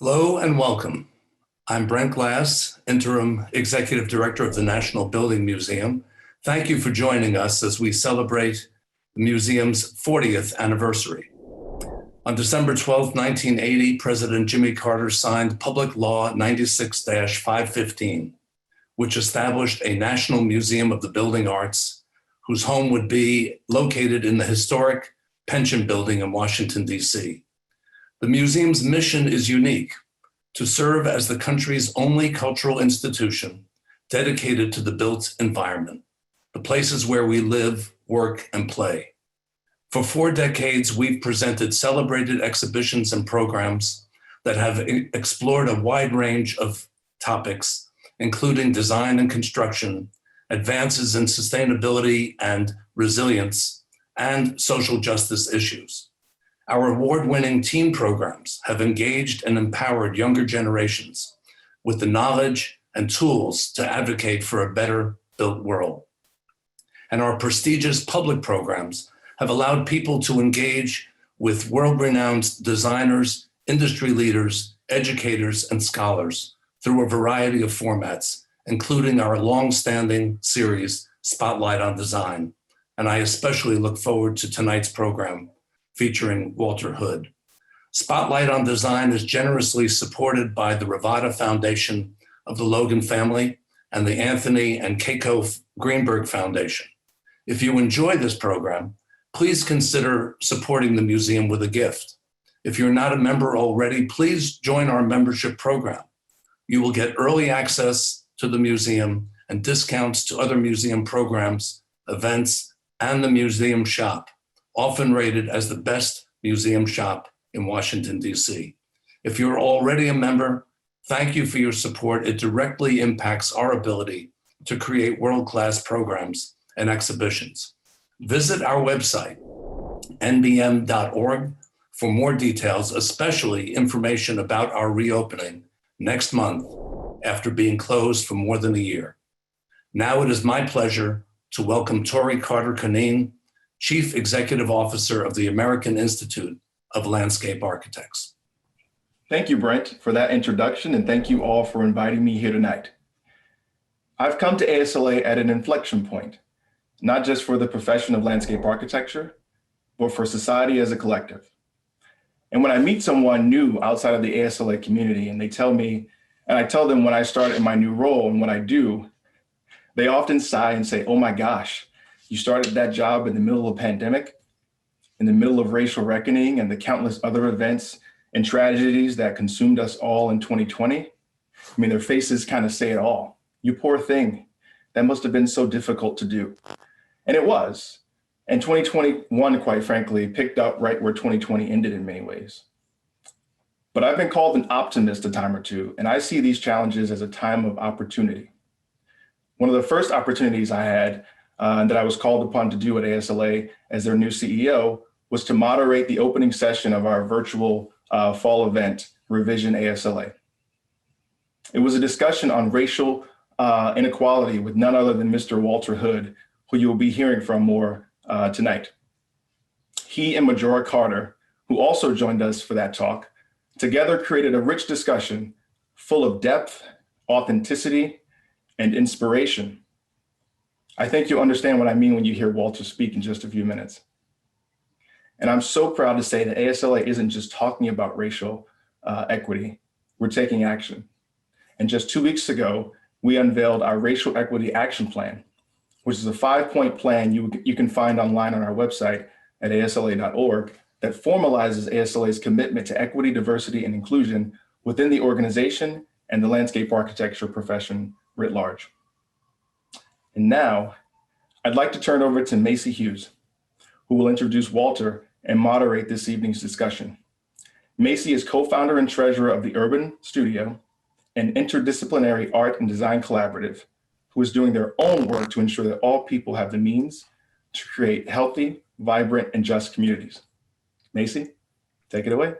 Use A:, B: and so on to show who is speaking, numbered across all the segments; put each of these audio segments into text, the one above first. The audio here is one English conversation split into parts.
A: Hello and welcome. I'm Brent Glass, Interim Executive Director of the National Building Museum. Thank you for joining us as we celebrate the museum's 40th anniversary. On December 12, 1980, President Jimmy Carter signed Public Law 96-515, which established a National Museum of the Building Arts, whose home would be located in the historic Pension Building in Washington, D.C. The museum's mission is unique: to serve as the country's only cultural institution dedicated to the built environment, the places where we live, work, and play. For 4 decades, we've presented celebrated exhibitions and programs that have explored a wide range of topics, including design and construction, advances in sustainability and resilience, and social justice issues. Our award-winning teen programs have engaged and empowered younger generations with the knowledge and tools to advocate for a better built world. And our prestigious public programs have allowed people to engage with world-renowned designers, industry leaders, educators, and scholars through a variety of formats, including our long-standing series, Spotlight on Design. And I especially look forward to tonight's program featuring Walter Hood. Spotlight on Design is generously supported by the Revada Foundation of the Logan family and the Anthony and Keiko Greenberg Foundation. If you enjoy this program, please consider supporting the museum with a gift. If you're not a member already, please join our membership program. You will get early access to the museum and discounts to other museum programs, events, and the museum shop, often rated as the best museum shop in Washington, D.C. If you're already a member, thank you for your support. It directly impacts our ability to create world-class programs and exhibitions. Visit our website, nbm.org, for more details, especially information about our reopening next month after being closed for more than a year. Now it is my pleasure to welcome Torey Carter-Conneen, Chief Executive Officer of the American Institute of Landscape Architects.
B: Thank you, Brent, for that introduction, and thank you all for inviting me here tonight. I've come to ASLA at an inflection point, not just for the profession of landscape architecture, but for society as a collective. And when I meet someone new outside of the ASLA community and they tell me, and I tell them when I started in my new role and what I do, they often sigh and say, "Oh my gosh, you started that job in the middle of a pandemic, in the middle of racial reckoning and the countless other events and tragedies that consumed us all in 2020. I mean, their faces kind of say it all. You poor thing, that must have been so difficult to do." And it was. And 2021, quite frankly, picked up right where 2020 ended in many ways. But I've been called an optimist a time or two, and I see these challenges as a time of opportunity. One of the first opportunities I had that I was called upon to do at ASLA as their new CEO was to moderate the opening session of our virtual fall event, Revision ASLA. It was a discussion on racial inequality with none other than Mr. Walter Hood, who you'll be hearing from more tonight. He and Majora Carter, who also joined us for that talk, together created a rich discussion full of depth, authenticity, and inspiration. I think you'll understand what I mean when you hear Walter speak in just a few minutes. And I'm so proud to say that ASLA isn't just talking about racial equity, we're taking action. And just 2 weeks ago, we unveiled our Racial Equity Action Plan, which is a 5-point plan you can find online on our website at asla.org that formalizes ASLA's commitment to equity, diversity, and inclusion within the organization and the landscape architecture profession writ large. And now, I'd like to turn over to Maisie Hughes, who will introduce Walter and moderate this evening's discussion. Maisie is co-founder and treasurer of the Urban Studio, an interdisciplinary art and design collaborative, who is doing their own work to ensure that all people have the means to create healthy, vibrant, and just communities. Maisie, take it away.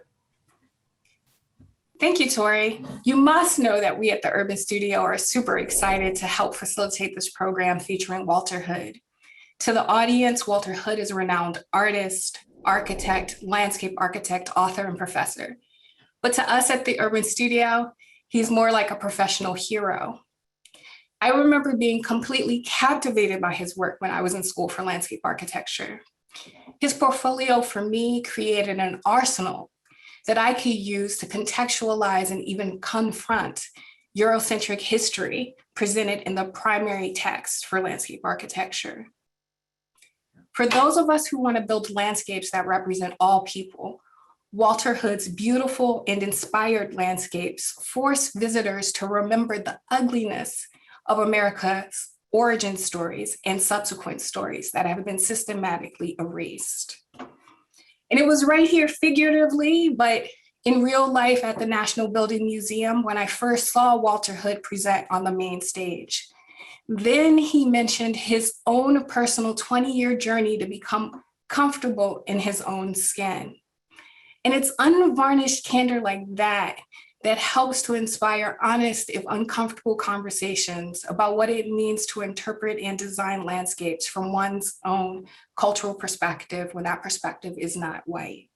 C: Thank you, Torey. You must know that we at the Urban Studio are super excited to help facilitate this program featuring Walter Hood. To the audience, Walter Hood is a renowned artist, architect, landscape architect, author, and professor. but to us at the Urban Studio, he's more like a professional hero. I remember being completely captivated by his work when I was in school for landscape architecture. His portfolio for me created an arsenal that I could use to contextualize and even confront Eurocentric history presented in the primary text for landscape architecture. For those of us who want to build landscapes that represent all people, Walter Hood's beautiful and inspired landscapes force visitors to remember the ugliness of America's origin stories and subsequent stories that have been systematically erased. And it was right here figuratively, but in real life at the National Building Museum when I first saw Walter Hood present on the main stage. Then he mentioned his own personal 20-year journey to become comfortable in his own skin. And it's unvarnished candor like that that helps to inspire honest, if uncomfortable, conversations about what it means to interpret and design landscapes from one's own cultural perspective when that perspective is not white.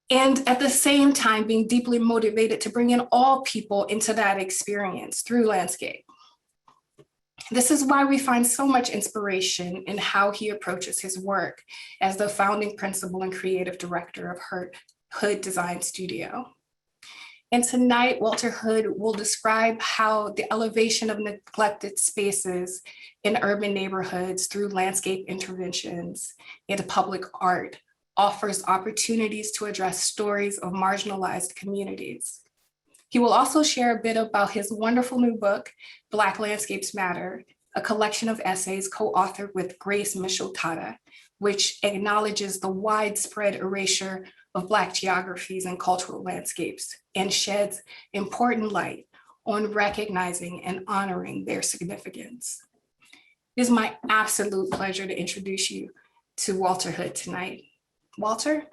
C: And at the same time, being deeply motivated to bring in all people into that experience through landscape. This is why we find so much inspiration in how he approaches his work as the founding principal and creative director of Hood Design Studio. And tonight, Walter Hood will describe how the elevation of neglected spaces in urban neighborhoods through landscape interventions into public art offers opportunities to address stories of marginalized communities. He will also share a bit about his wonderful new book, Black Landscapes Matter, a collection of essays co-authored with Grace Mitchell Tada, which acknowledges the widespread erasure of Black geographies and cultural landscapes and sheds important light on recognizing and honoring their significance. It is my absolute pleasure to introduce you to Walter Hood tonight. Walter?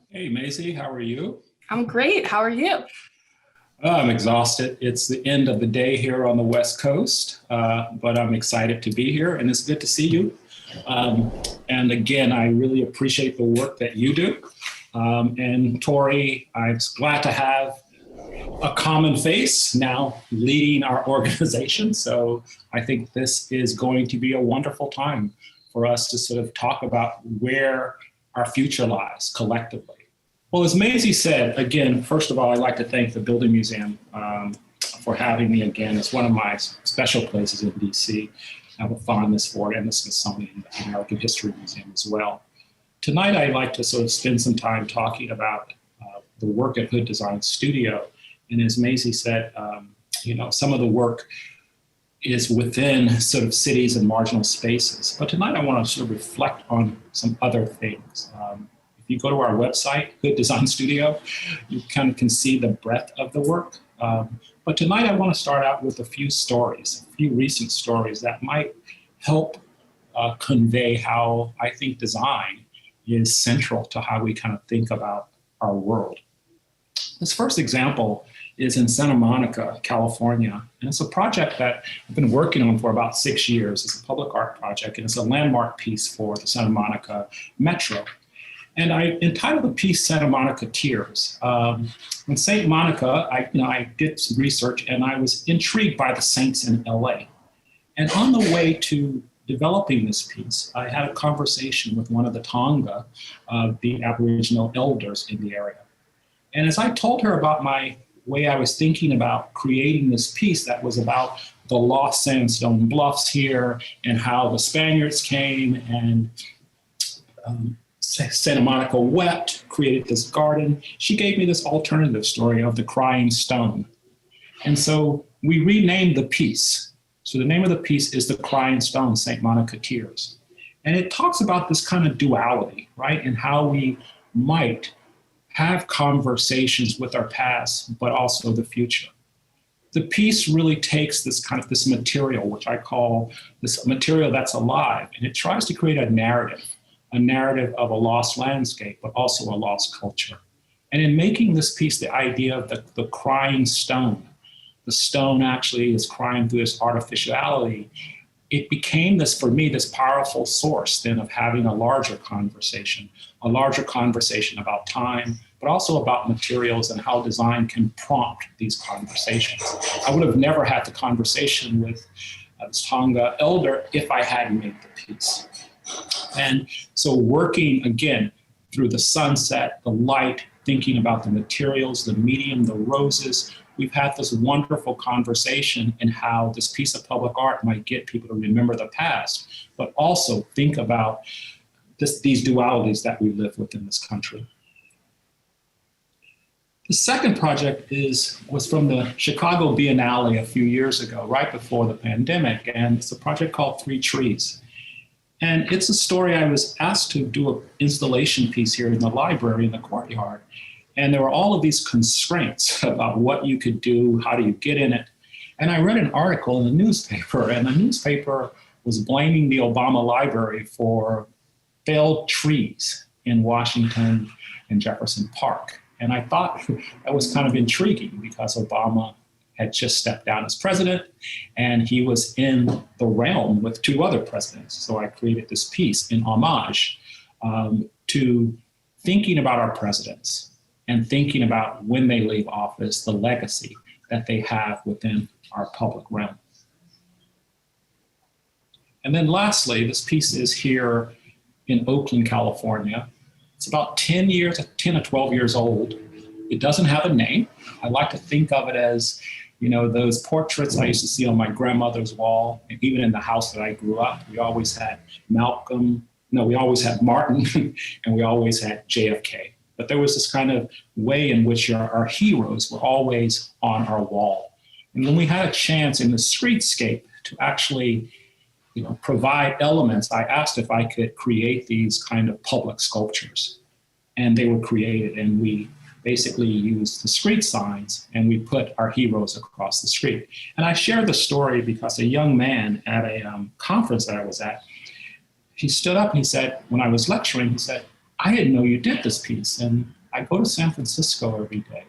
D: Hey, Maisie, how are you?
C: I'm great. How are you?
D: I'm exhausted. It's the end of the day here on the West Coast, but I'm excited to be here and it's good to see you. And again, I really appreciate the work that you do. And Torey, I'm glad to have a common face now leading our organization. So I think this is going to be a wonderful time for us to sort of talk about where our future lies collectively. Well, as Maisie said, again, first of all, I'd like to thank the Building Museum for having me again. It's one of my special places in DC. I have a fondness for it, and the Smithsonian, the American History Museum as well. Tonight, I'd like to sort of spend some time talking about the work at Hood Design Studio. And as Maisie said, some of the work is within sort of cities and marginal spaces. But tonight, I want to sort of reflect on some other things. If you go to our website, Hood Design Studio, you kind of can see the breadth of the work. But tonight I want to start out with a few stories, a few recent stories that might help convey how I think design is central to how we kind of think about our world. This first example is in Santa Monica, California. And it's a project that I've been working on for about 6 years. It's a public art project and it's a landmark piece for the Santa Monica Metro. And I entitled the piece Santa Monica Tears. In St. Monica, I did some research and I was intrigued by the saints in LA. And on the way to developing this piece, I had a conversation with one of the Tonga, the Aboriginal elders in the area. And as I told her about my way I was thinking about creating this piece that was about the lost sandstone bluffs here and how the Spaniards came and Santa Monica wept, created this garden. She gave me this alternative story of the crying stone. And so we renamed the piece. So the name of the piece is The Crying Stone, St. Monica Tears. And it talks about this kind of duality, right? And how we might have conversations with our past, but also the future. The piece really takes this material, which I call this material that's alive, and it tries to create a narrative of a lost landscape, but also a lost culture. And in making this piece, the idea of the crying stone, the stone actually is crying through this artificiality, it became this, for me, this powerful source then of having a larger conversation about time, but also about materials and how design can prompt these conversations. I would have never had the conversation with this Tonga elder if I hadn't made the piece. And so working, again, through the sunset, the light, thinking about the materials, the medium, the roses, we've had this wonderful conversation in how this piece of public art might get people to remember the past, but also think about these dualities that we live with in this country. The second project was from the Chicago Biennale a few years ago, right before the pandemic, and it's a project called 3 Trees. And it's a story. I was asked to do an installation piece here in the library in the courtyard. And there were all of these constraints about what you could do, how do you get in it. And I read an article in the newspaper, and the newspaper was blaming the Obama Library for failed trees in Washington and Jefferson Park. And I thought that was kind of intriguing because Obama had just stepped down as president, and he was in the realm with 2 other presidents. So I created this piece in homage to thinking about our presidents and thinking about when they leave office, the legacy that they have within our public realm. And then lastly, this piece is here in Oakland, California. It's about 10 or 12 years old. It doesn't have a name. I like to think of it as, those portraits I used to see on my grandmother's wall, and even in the house that I grew up, we always had Martin, and we always had JFK. But there was this kind of way in which our heroes were always on our wall. And when we had a chance in the streetscape to actually, provide elements, I asked if I could create these kind of public sculptures. And they were created, and we basically used the street signs, and we put our heroes across the street. And I share the story because a young man at a conference that I was at, he stood up and he said, when I was lecturing, he said, I didn't know you did this piece. And I go to San Francisco every day.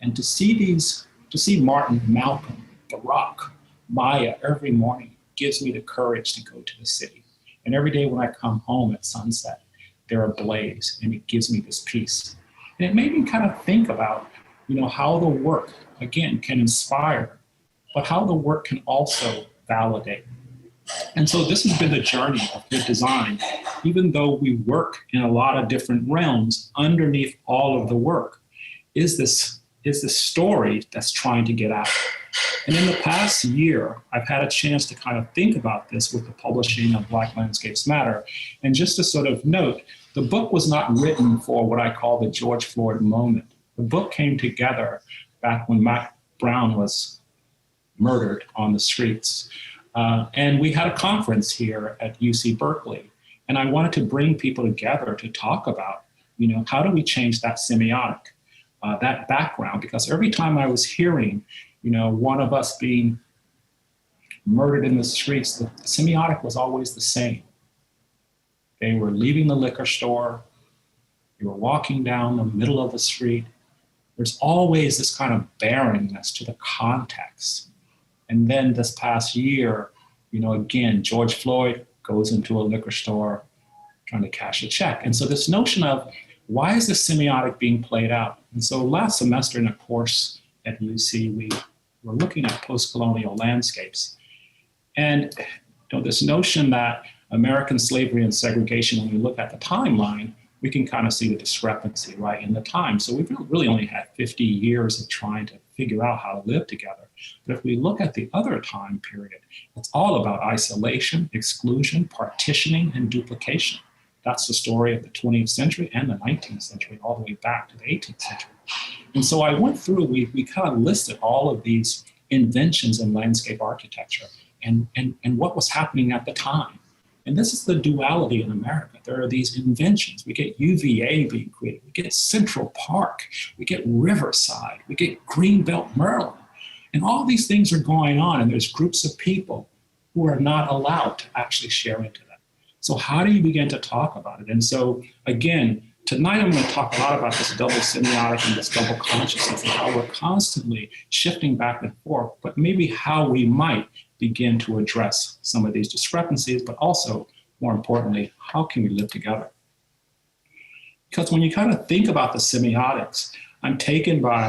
D: And to see Martin, Malcolm, The Rock, Maya every morning gives me the courage to go to the city. And every day when I come home at sunset, they're ablaze, and it gives me this peace. And it made me kind of think about, how the work, again, can inspire, but how the work can also validate. And so this has been the journey of good design. Even though we work in a lot of different realms, underneath all of the work is this story that's trying to get out. And in the past year, I've had a chance to kind of think about this with the publishing of Black Landscapes Matter. And just to sort of note, the book was not written for what I call the George Floyd moment. The book came together back when Mac Brown was murdered on the streets. And we had a conference here at UC Berkeley. And I wanted to bring people together to talk about, how do we change that semiotic, that background? Because every time I was hearing, one of us being murdered in the streets, the semiotic was always the same. They were leaving the liquor store. You were walking down the middle of the street. There's always this kind of barrenness to the context. And then this past year, again, George Floyd goes into a liquor store trying to cash a check. And so this notion of why is this semiotic being played out? And so last semester in a course at UC, we were looking at post-colonial landscapes. And this notion that American slavery and segregation, when we look at the timeline, we can kind of see the discrepancy, right, in the time. So we've really only had 50 years of trying to figure out how to live together. But if we look at the other time period, it's all about isolation, exclusion, partitioning, and duplication. That's the story of the 20th century and the 19th century, all the way back to the 18th century. And so I went through, we kind of listed all of these inventions in landscape architecture and what was happening at the time. And this is the duality in America. There are these inventions. We get UVA being created. We get Central Park. We get Riverside. We get Greenbelt Maryland. And all these things are going on, and there's groups of people who are not allowed to actually share into that. So how do you begin to talk about it? And so, again, tonight I'm going to talk a lot about this double semiotic and this double consciousness and how we're constantly shifting back and forth, but maybe how we might begin to address some of these discrepancies, but also, more importantly, how can we live together? Because when you kind of think about the semiotics, I'm taken by,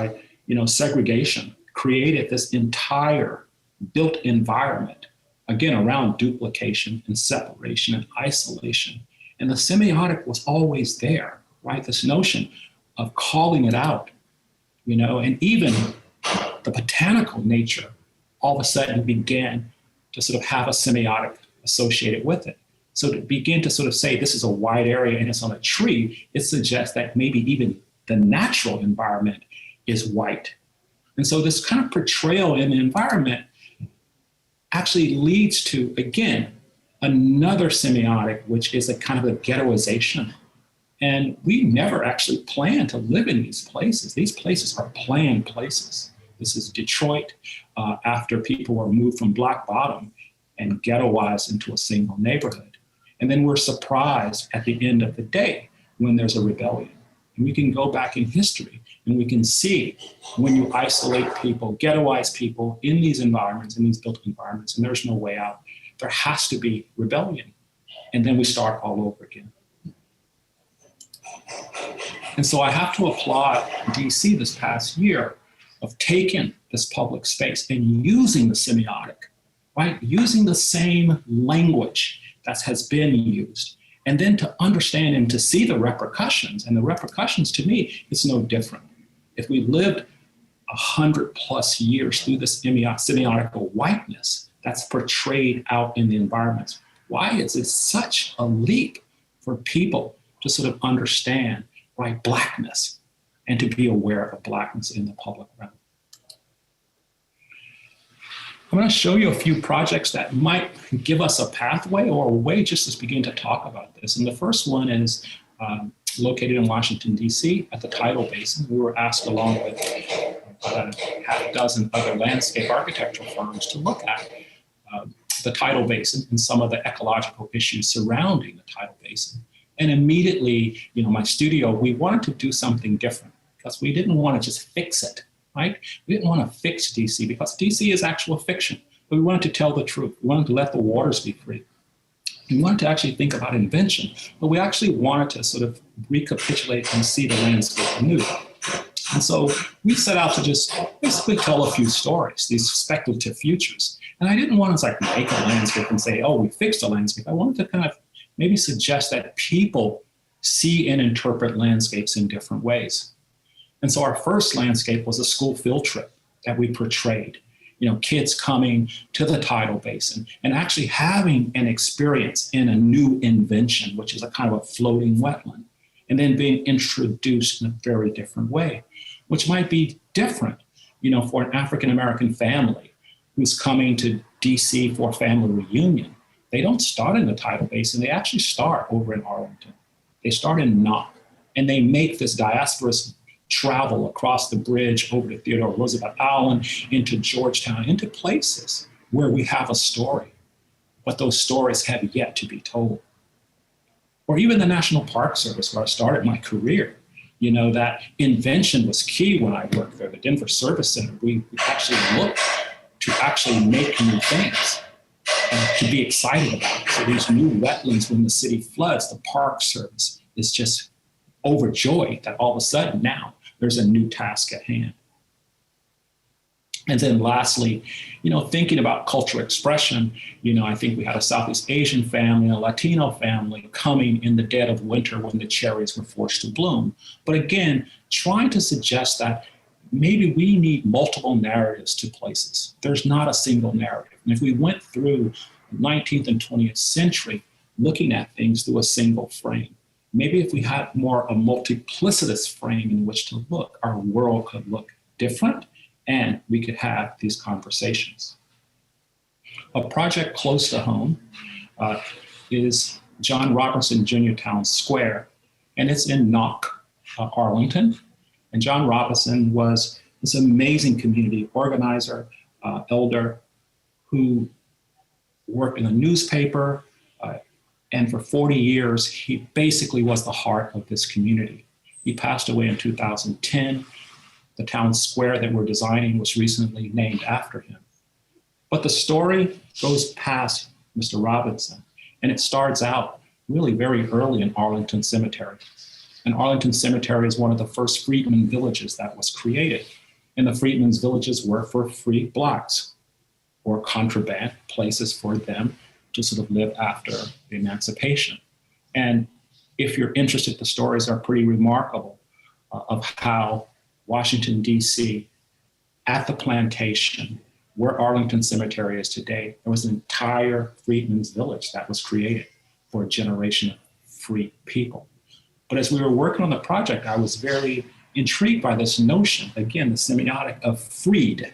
D: segregation created this entire built environment, again, around duplication and separation and isolation. And the semiotic was always there, right? This notion of calling it out, and even the botanical nature all of a sudden began to sort of have a semiotic associated with it. So to begin to sort of say this is a wide area and it's on a tree, it suggests that maybe even the natural environment is white. And so this kind of portrayal in the environment actually leads to, again, another semiotic, which is a kind of a ghettoization. And we never actually planned to live in these places. These places are planned places. This is Detroit after people were moved from Black Bottom and ghettoized into a single neighborhood. And then we're surprised at the end of the day when there's a rebellion. And we can go back in history and we can see when you isolate people, ghettoize people in these environments, in these built environments, and there's no way out, there has to be rebellion. And then we start all over again. And so I have to applaud DC this past year of taking this public space and using the semiotic, right? Using the same language that has been used. And then to understand and to see the repercussions. And the repercussions to me, it's no different. If we lived 100+ years through this semiotical whiteness that's portrayed out in the environments, why is it such a leap for people to sort of understand, right, Blackness and to be aware of Blackness in the public realm? I'm going to show you a few projects that might give us a pathway or a way just to begin to talk about this. And the first one is located in Washington, D.C. at the Tidal Basin. We were asked along with about a half dozen other landscape architectural firms to look at the Tidal Basin and some of the ecological issues surrounding the Tidal Basin. And immediately, my studio, we wanted to do something different because we didn't want to just fix it, right? We didn't want to fix DC because DC is actual fiction, but we wanted to tell the truth. We wanted to let the waters be free. We wanted to actually think about invention, but we actually wanted to sort of recapitulate and see the landscape anew. And so we set out to just basically tell a few stories, these speculative futures. And I didn't want to make a landscape and say, oh, we fixed the landscape. I wanted to kind of maybe suggest that people see and interpret landscapes in different ways. And so our first landscape was a school field trip that we portrayed. Kids coming to the Tidal Basin and actually having an experience in a new invention, which is a kind of a floating wetland, and then being introduced in a very different way, which might be different, for an African-American family who's coming to DC for a family reunion. They don't start in the Tidal Basin, they actually start over in Arlington. They start in Knock, and they make this diasporous travel across the bridge over to Theodore Roosevelt Island, into Georgetown, into places where we have a story, but those stories have yet to be told. Or even the National Park Service, where I started my career, that invention was key when I worked there. The Denver Service Center, we actually looked to actually make new things and to be excited about it. So these new wetlands, when the city floods, the Park Service is just overjoyed that all of a sudden now there's a new task at hand. And then lastly, thinking about cultural expression, I think we had a Southeast Asian family, a Latino family coming in the dead of winter when the cherries were forced to bloom. But again, trying to suggest that maybe we need multiple narratives to places. There's not a single narrative. And if we went through the 19th and 20th century looking at things through a single frame, maybe if we had more a multiplicitous frame in which to look, our world could look different and we could have these conversations. A project close to home is John Robertson Jr. Town Square, and it's in Knock, Arlington. And John Robertson was this amazing community organizer, elder, who worked in a newspaper, and for 40 years, he basically was the heart of this community. He passed away in 2010. The town square that we're designing was recently named after him. But the story goes past Mr. Robinson, and it starts out really very early in Arlington Cemetery. And Arlington Cemetery is one of the first freedmen villages that was created. And the freedmen's villages were for free blacks or contraband places for them to sort of live after the emancipation. And if you're interested, the stories are pretty remarkable of how Washington, D.C., at the plantation, where Arlington Cemetery is today, there was an entire freedmen's village that was created for a generation of free people. But as we were working on the project, I was very intrigued by this notion, again, the semiotic of freed.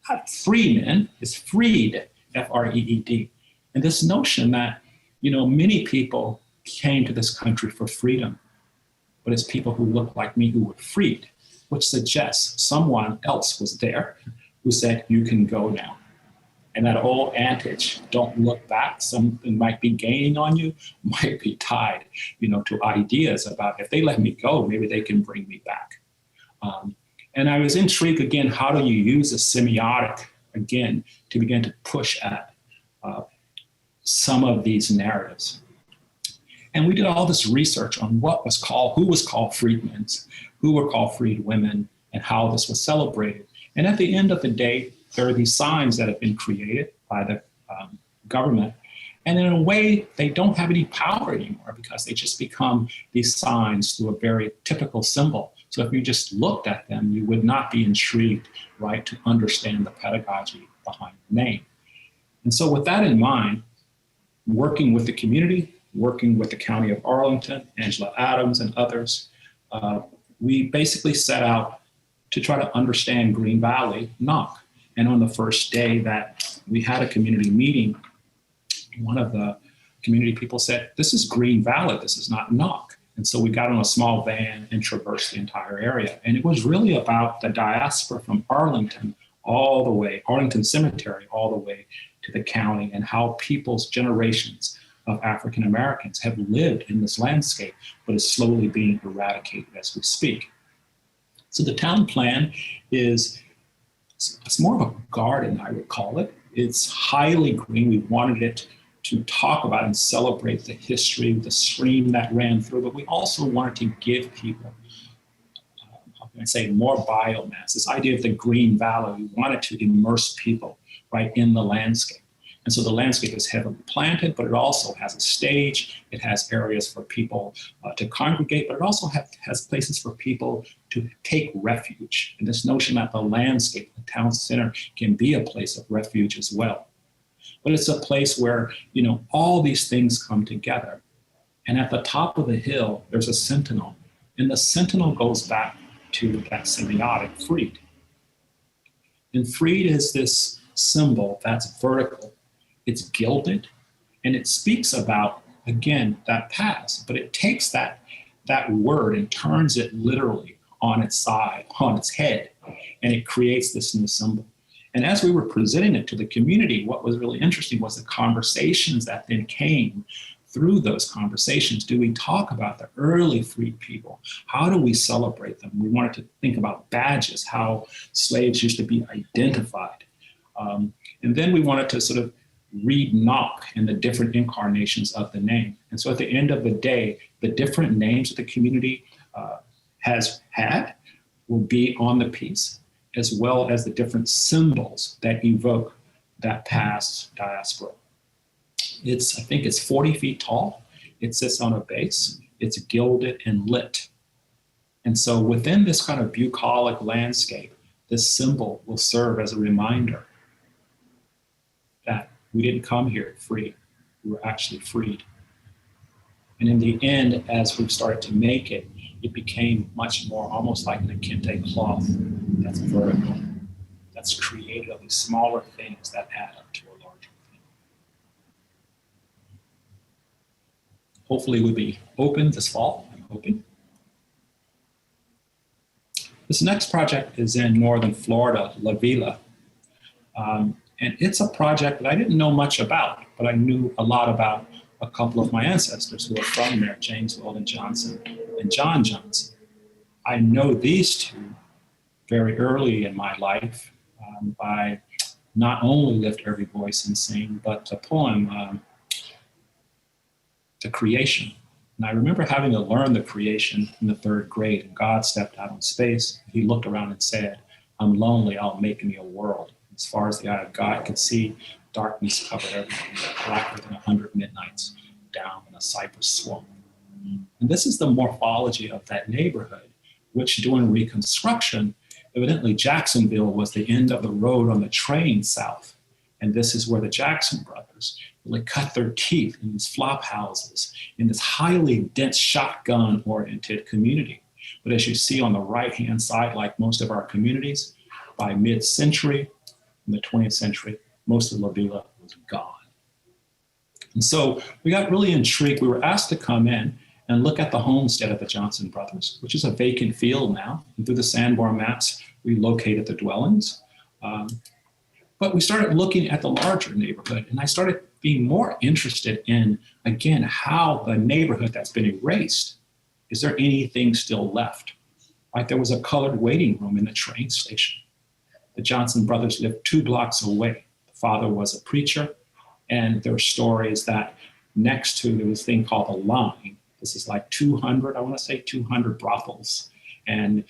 D: Not freemen, it's freed, F-R-E-E-D. And this notion that, many people came to this country for freedom, but it's people who look like me who were freed, which suggests someone else was there who said, you can go now. And that old adage, don't look back, something might be gaining on you, might be tied, to ideas about if they let me go, maybe they can bring me back. And I was intrigued, again, how do you use a semiotic, again, to begin to push at some of these narratives? And we did all this research on who was called freedmen, who were called freed women, and how this was celebrated. And at the end of the day, there are these signs that have been created by the government. And in a way, they don't have any power anymore because they just become these signs through a very typical symbol. So if you just looked at them, you would not be intrigued, right, to understand the pedagogy behind the name. And so with that in mind, working with the community, working with the County of Arlington, Angela Adams and others, we basically set out to try to understand Green Valley knock. And on the first day that we had a community meeting, one of the community people said, this is Green Valley, this is not knock. And so we got on a small van and traversed the entire area. And it was really about the diaspora from Arlington all the way, Arlington Cemetery, all the way to the county, and how people's generations of African Americans have lived in this landscape, but is slowly being eradicated as we speak. So the town plan it's more of a garden, I would call it. It's highly green. We wanted it to talk about and celebrate the history, the stream that ran through, but we also wanted to give people, how can I say, more biomass. This idea of the Green Valley, we wanted to immerse people right in the landscape. And so the landscape is heavily planted, but it also has a stage. It has areas for people to congregate, but it also has places for people to take refuge. And this notion that the landscape, the town center, can be a place of refuge as well. But it's a place where, all these things come together. And at the top of the hill, there's a sentinel. And the sentinel goes back to that semiotic, freed. And freed is this symbol that's vertical. It's gilded, and it speaks about, again, that past, but it takes that word and turns it literally on its side, on its head, and it creates this new symbol. And as we were presenting it to the community, what was really interesting was the conversations that then came through those conversations. Do we talk about the early freed people? How do we celebrate them? We wanted to think about badges, how slaves used to be identified. And then we wanted to sort of read knock in the different incarnations of the name. And so at the end of the day, the different names that the community has had will be on the piece, as well as the different symbols that evoke that past diaspora. I think it's 40 feet tall. It sits on a base. It's gilded and lit. And so within this kind of bucolic landscape, this symbol will serve as a reminder that we didn't come here free. We were actually freed. And in the end, as we've started to make it, it became much more almost like an akente cloth that's vertical, that's created of these smaller things that add up to a larger thing. Hopefully we'll be open this fall, I'm hoping. This next project is in northern Florida, La Villa. And it's a project that I didn't know much about, but I knew a lot about a couple of my ancestors who are from there, James Weldon Johnson and John Johnson. I know these two very early in my life by not only lift every voice and sing, but the poem, The Creation. And I remember having to learn The Creation in the 3rd grade, and God stepped out in space. He looked around and said, I'm lonely, I'll make me a world. As far as the eye of God could see, darkness covered everything, blacker than 100 midnights down in a cypress swamp. And this is the morphology of that neighborhood, which during Reconstruction, evidently Jacksonville was the end of the road on the train south. And this is where the Jackson brothers really cut their teeth in these flop houses, in this highly dense shotgun-oriented community. But as you see on the right-hand side, like most of our communities, by mid-century, in the 20th century, most of La Villa was gone. And so we got really intrigued. We were asked to come in and look at the homestead of the Johnson brothers, which is a vacant field now. And through the Sanborn maps, we located the dwellings. But we started looking at the larger neighborhood, and I started being more interested in, again, how the neighborhood that's been erased, is there anything still left? Like there was a colored waiting room in the train station. The Johnson brothers lived 2 blocks away. The father was a preacher, and there were stories that next to, there was a thing called the Line. This is like 200, I want to say 200 brothels. And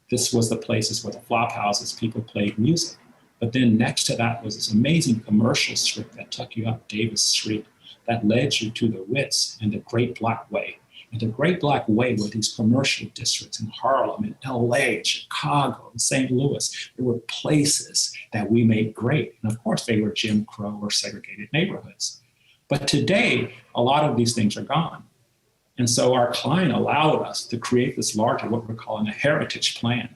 D: this was the places where the flop houses, people played music. But then next to that was this amazing commercial strip that took you up Davis Street that led you to the Ritz and the Great Black Way. And the Great Black Way were these commercial districts in Harlem, in LA, Chicago, and St. Louis. There were places that we made great. And of course, they were Jim Crow or segregated neighborhoods. But today, a lot of these things are gone. And so our client allowed us to create this larger, what we're calling a heritage plan,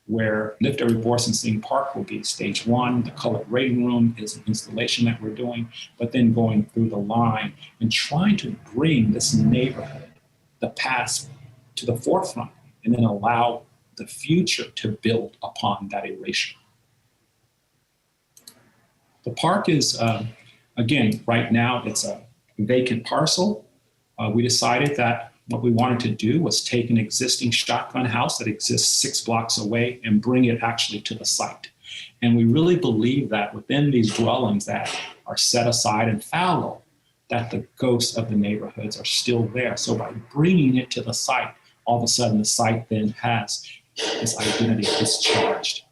D: where Lift Every Voice and Sing Park will be stage 1. The colored waiting room is an installation that we're doing, but then going through the line and trying to bring this neighborhood, the past, to the forefront, and then allow the future to build upon that erasure. The park is, again, right now it's a vacant parcel. We decided that what we wanted to do was take an existing shotgun house that exists 6 blocks away and bring it actually to the site. And we really believe that within these dwellings that are set aside and fallow, that the ghosts of the neighborhoods are still there. So by bringing it to the site, all of a sudden the site then has this identity discharged.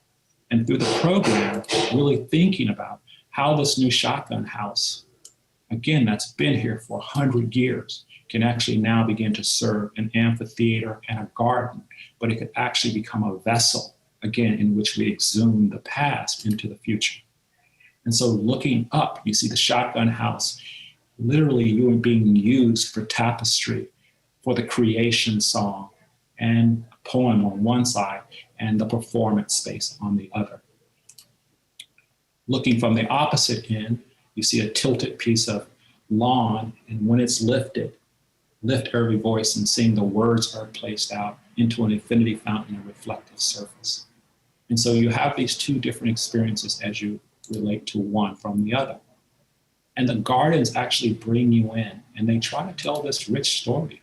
D: And through the program, really thinking about how this new shotgun house, again, that's been here for 100 years, can actually now begin to serve an amphitheater and a garden, but it could actually become a vessel, again, in which we exhume the past into the future. And so looking up, you see the shotgun house, literally you are being used for tapestry, for the creation song, and a poem on one side, and the performance space on the other. Looking from the opposite end, you see a tilted piece of lawn, and when it's lifted, lift every voice and sing, the words are placed out into an infinity fountain, a reflective surface. And so you have these 2 different experiences as you relate to one from the other. And the gardens actually bring you in, and they try to tell this rich story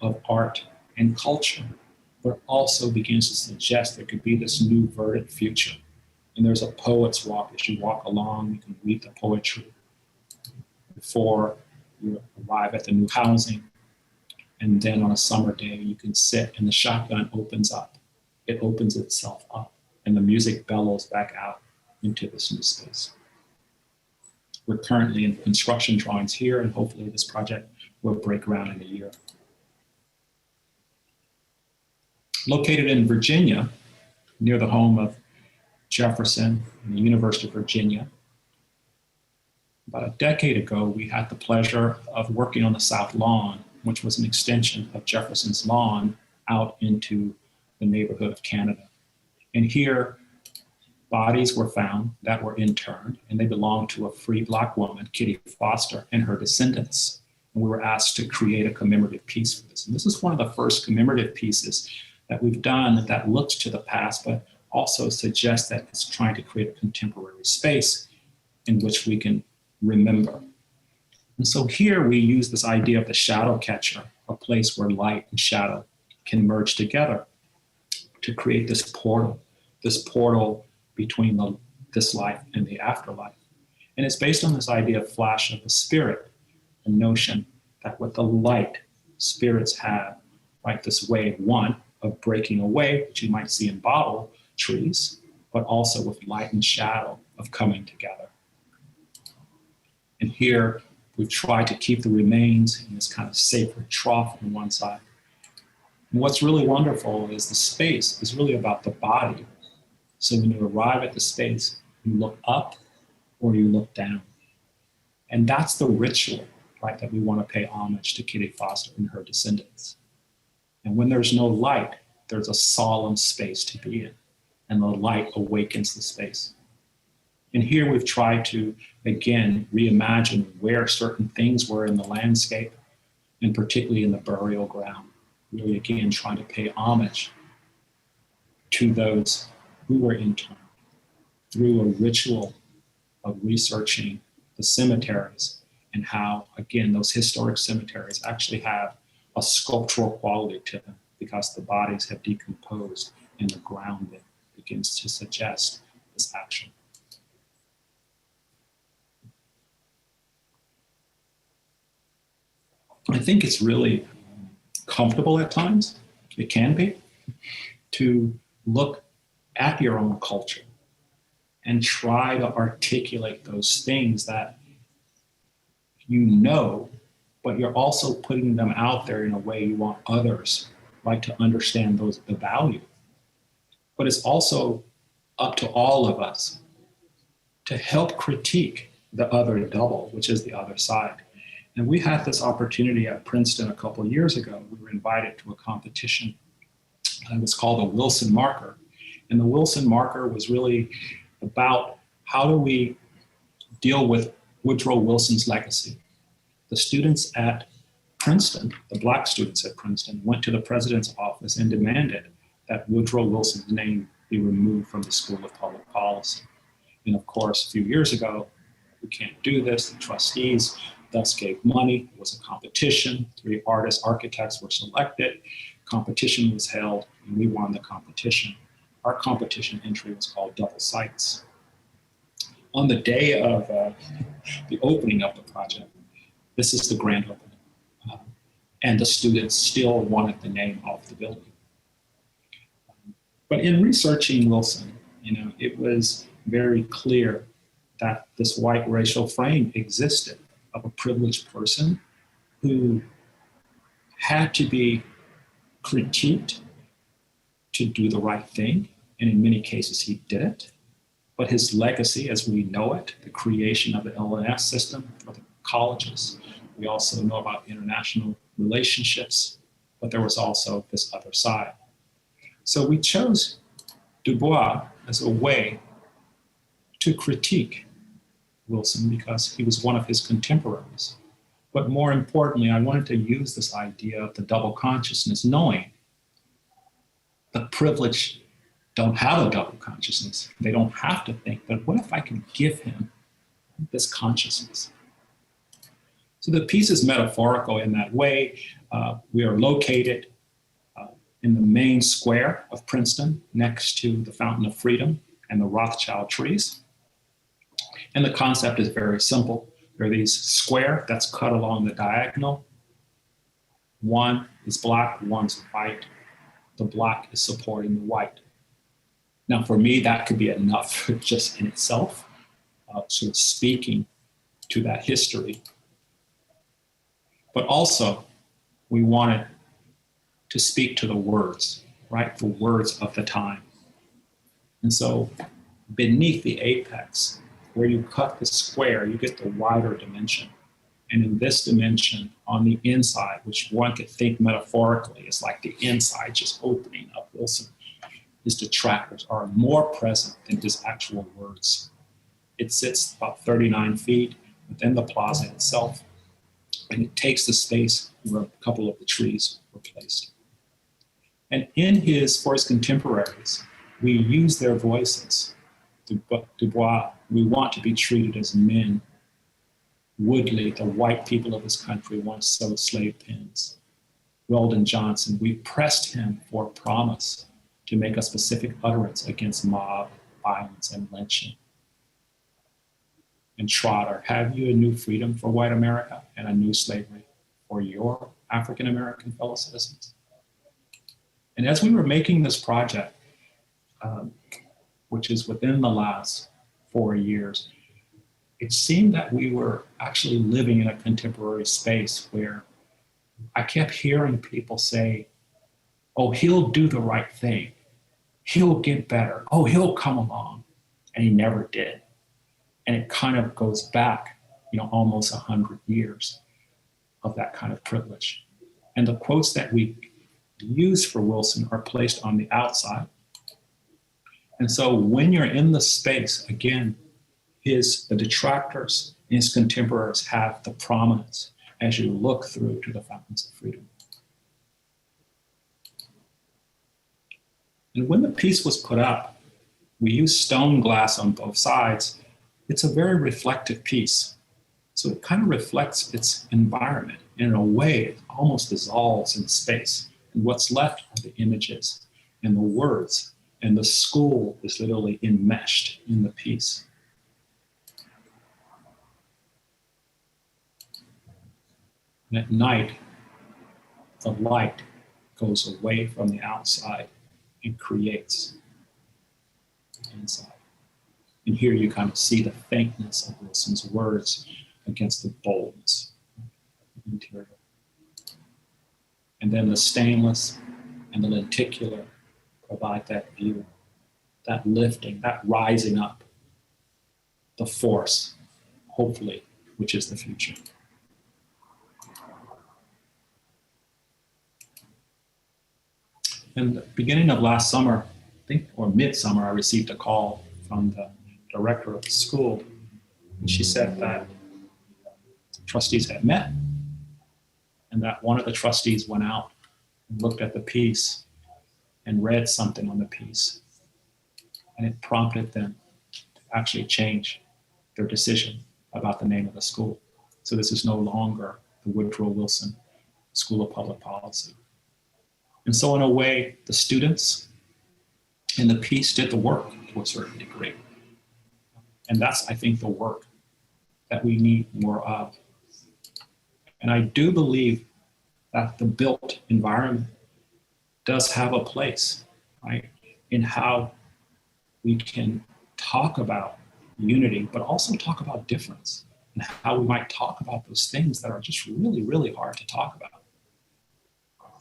D: of art and culture, but also begins to suggest there could be this new verdant future. And there's a poet's walk. As you walk along, you can read the poetry before you arrive at the new housing. And then on a summer day, you can sit and the shotgun opens up. It opens itself up and the music bellows back out into this new space. We're currently in construction drawings here, and hopefully this project will break ground in a year. Located in Virginia, near the home of Jefferson and the University of Virginia, about a decade ago, we had the pleasure of working on the South Lawn, which was an extension of Jefferson's lawn out into the neighborhood of Canada. And here, bodies were found that were interned, and they belonged to a free Black woman, Kitty Foster, and her descendants. And we were asked to create a commemorative piece for this. And this is one of the first commemorative pieces that we've done that looks to the past, but also suggests that it's trying to create a contemporary space in which we can remember. And so here we use this idea of the shadow catcher, a place where light and shadow can merge together to create this portal between the this life and the afterlife. And it's based on this idea of flash of the spirit, the notion that with the light, spirits have, right, this way, one, of breaking away, which you might see in bottle trees, but also with light and shadow of coming together. And here we've tried to keep the remains in this kind of sacred trough on one side. And what's really wonderful is the space is really about the body. So when you arrive at the space, you look up or you look down. And that's the ritual, right, that we want to pay homage to Kitty Foster and her descendants. And when there's no light, there's a solemn space to be in, and the light awakens the space. And here we've tried to, again, reimagine where certain things were in the landscape, and particularly in the burial ground, really, again, trying to pay homage to those who were interned through a ritual of researching the cemeteries and how, again, those historic cemeteries actually have a sculptural quality to them because the bodies have decomposed and the ground that begins to suggest this action. I think it's really comfortable at times, it can be, to look at your own culture and try to articulate those things that you know, but you're also putting them out there in a way you want others, right, to understand the value. But it's also up to all of us to help critique the other double, which is the other side. And we had this opportunity at Princeton a couple of years ago. We were invited to a competition. It was called the Wilson Marker. And the Wilson Marker was really about how do we deal with Woodrow Wilson's legacy. The students at Princeton, the Black students at Princeton, went to the president's office and demanded that Woodrow Wilson's name be removed from the School of Public Policy. And of course, a few years ago, we can't do this. The trustees thus gave money. It was a competition. 3 artists, architects were selected. Competition was held, and we won the competition. Our competition entry was called Double Sights. On the day of the opening of the project, this is the grand opening. And the students still wanted the name off the building. But in researching Wilson, it was very clear that this white racial frame existed of a privileged person who had to be critiqued to do the right thing. And in many cases, he did it. But his legacy, as we know it, the creation of the LNS system for the colleges, we also know about international relationships, but there was also this other side. So we chose Du Bois as a way to critique Wilson because he was one of his contemporaries. But more importantly, I wanted to use this idea of the double consciousness, knowing the privileged don't have a double consciousness. They don't have to think, but what if I could give him this consciousness? So the piece is metaphorical in that way. We are located in the main square of Princeton next to the Fountain of Freedom and the Rothschild trees. And the concept is very simple. There are these square that's cut along the diagonal. One is black, one's white. The black is supporting the white. Now, for me, that could be enough just in itself, sort of speaking to that history. But also, we wanted to speak to the words, right? The words of the time. And so beneath the apex, where you cut the square, you get the wider dimension. And in this dimension, on the inside, which one could think metaphorically is like the inside just opening up Wilson, his detractors are more present than his actual words. It sits about 39 feet within the plaza itself, and it takes the space where a couple of the trees were placed. And for his contemporaries, we use their voices. Du Bois, we want to be treated as men. Woodley, the white people of this country, once sewed slave pins. Weldon Johnson, we pressed him for a promise to make a specific utterance against mob violence and lynching. and Trotter, have you a new freedom for white America and a new slavery for your African-American fellow citizens? And as we were making this project, which is within the last 4 years, it seemed that we were actually living in a contemporary space where I kept hearing people say, oh, he'll do the right thing. He'll get better. Oh, he'll come along. And he never did. And it kind of goes back, almost 100 years of that kind of privilege. And the quotes that we use for Wilson are placed on the outside. And so when you're in the space, again, the detractors and his contemporaries have the prominence as you look through to the fountains of freedom. And when the piece was put up, we used stone glass on both sides. It's a very reflective piece. So it kind of reflects its environment. In a way, it almost dissolves in space. And what's left are the images and the words, and the school is literally enmeshed in the piece. And at night, the light goes away from the outside and creates inside. And here you kind of see the faintness of Wilson's words against the boldness of the interior. And then the stainless and the lenticular provide that view, that lifting, that rising up, the force, hopefully, which is the future. In the beginning of last summer, I think, or midsummer, I received a call from the director of the school. And she said that trustees had met and that one of the trustees went out and looked at the piece and read something on the piece. And it prompted them to actually change their decision about the name of the school. So this is no longer the Woodrow Wilson School of Public Policy. And so in a way, the students in the piece did the work to a certain degree. And that's, I think, the work that we need more of. And I do believe that the built environment does have a place, right, in how we can talk about unity, but also talk about difference, and how we might talk about those things that are just really, really hard to talk about.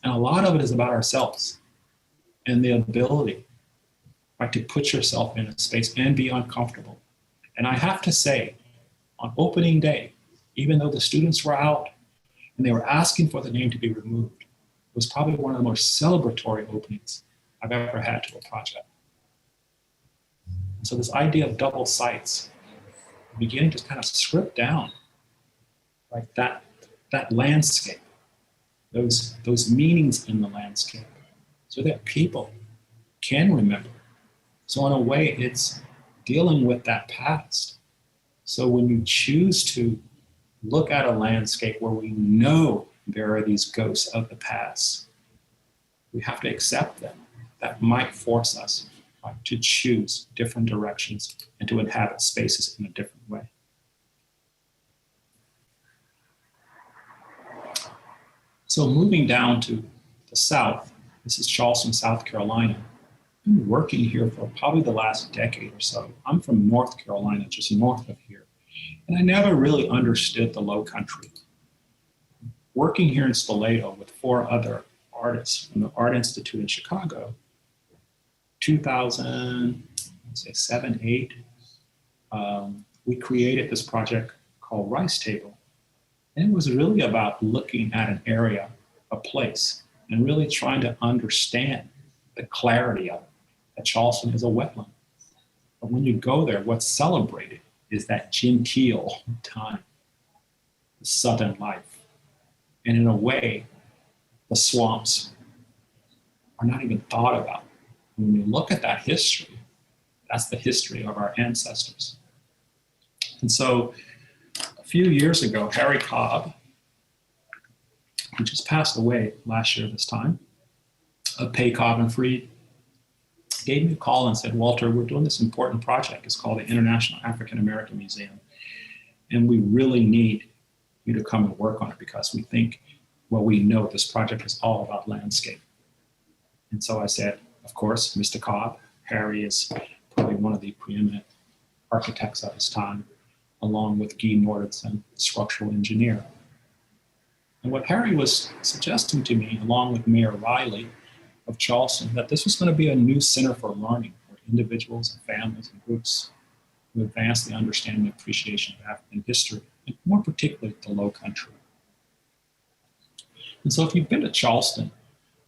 D: And a lot of it is about ourselves and the ability, right, to put yourself in a space and be uncomfortable. And I have to say, on opening day, even though the students were out and they were asking for the name to be removed, it was probably one of the most celebratory openings I've ever had to a project. And so this idea of double sites, beginning to kind of script down, like that landscape, those meanings in the landscape, so that people can remember. So in a way, it's dealing with that past. So when you choose to look at a landscape where we know there are these ghosts of the past, we have to accept them. That might force us, right, to choose different directions and to inhabit spaces in a different way. So moving down to the south, this is Charleston, South Carolina. I've been working here for probably the last decade or so. I'm from North Carolina, just north of here. And I never really understood the Low Country. Working here in Spoleto with 4 other artists from the Art Institute in Chicago, 2007, 8, we created this project called Rice Table. And it was really about looking at an area, a place, and really trying to understand the clarity of it, that Charleston is a wetland. But when you go there, what's celebrated is that genteel time, the southern life. And in a way, the swamps are not even thought about. When you look at that history, that's the history of our ancestors. And so a few years ago, Harry Cobb, who just passed away last year this time, of Pay Cobb and Freed, gave me a call and said, Walter, we're doing this important project. It's called the International African American Museum. And we really need you to come and work on it because we think, well, we know this project is all about landscape. And so I said, of course, Mr. Cobb, Harry is probably one of the preeminent architects of his time, along with Guy Nordetson, structural engineer. And what Harry was suggesting to me, along with Mayor Riley of Charleston, that this was going to be a new center for learning for individuals and families and groups to advance the understanding and appreciation of African history, and more particularly the Low Country. And so if you've been to Charleston,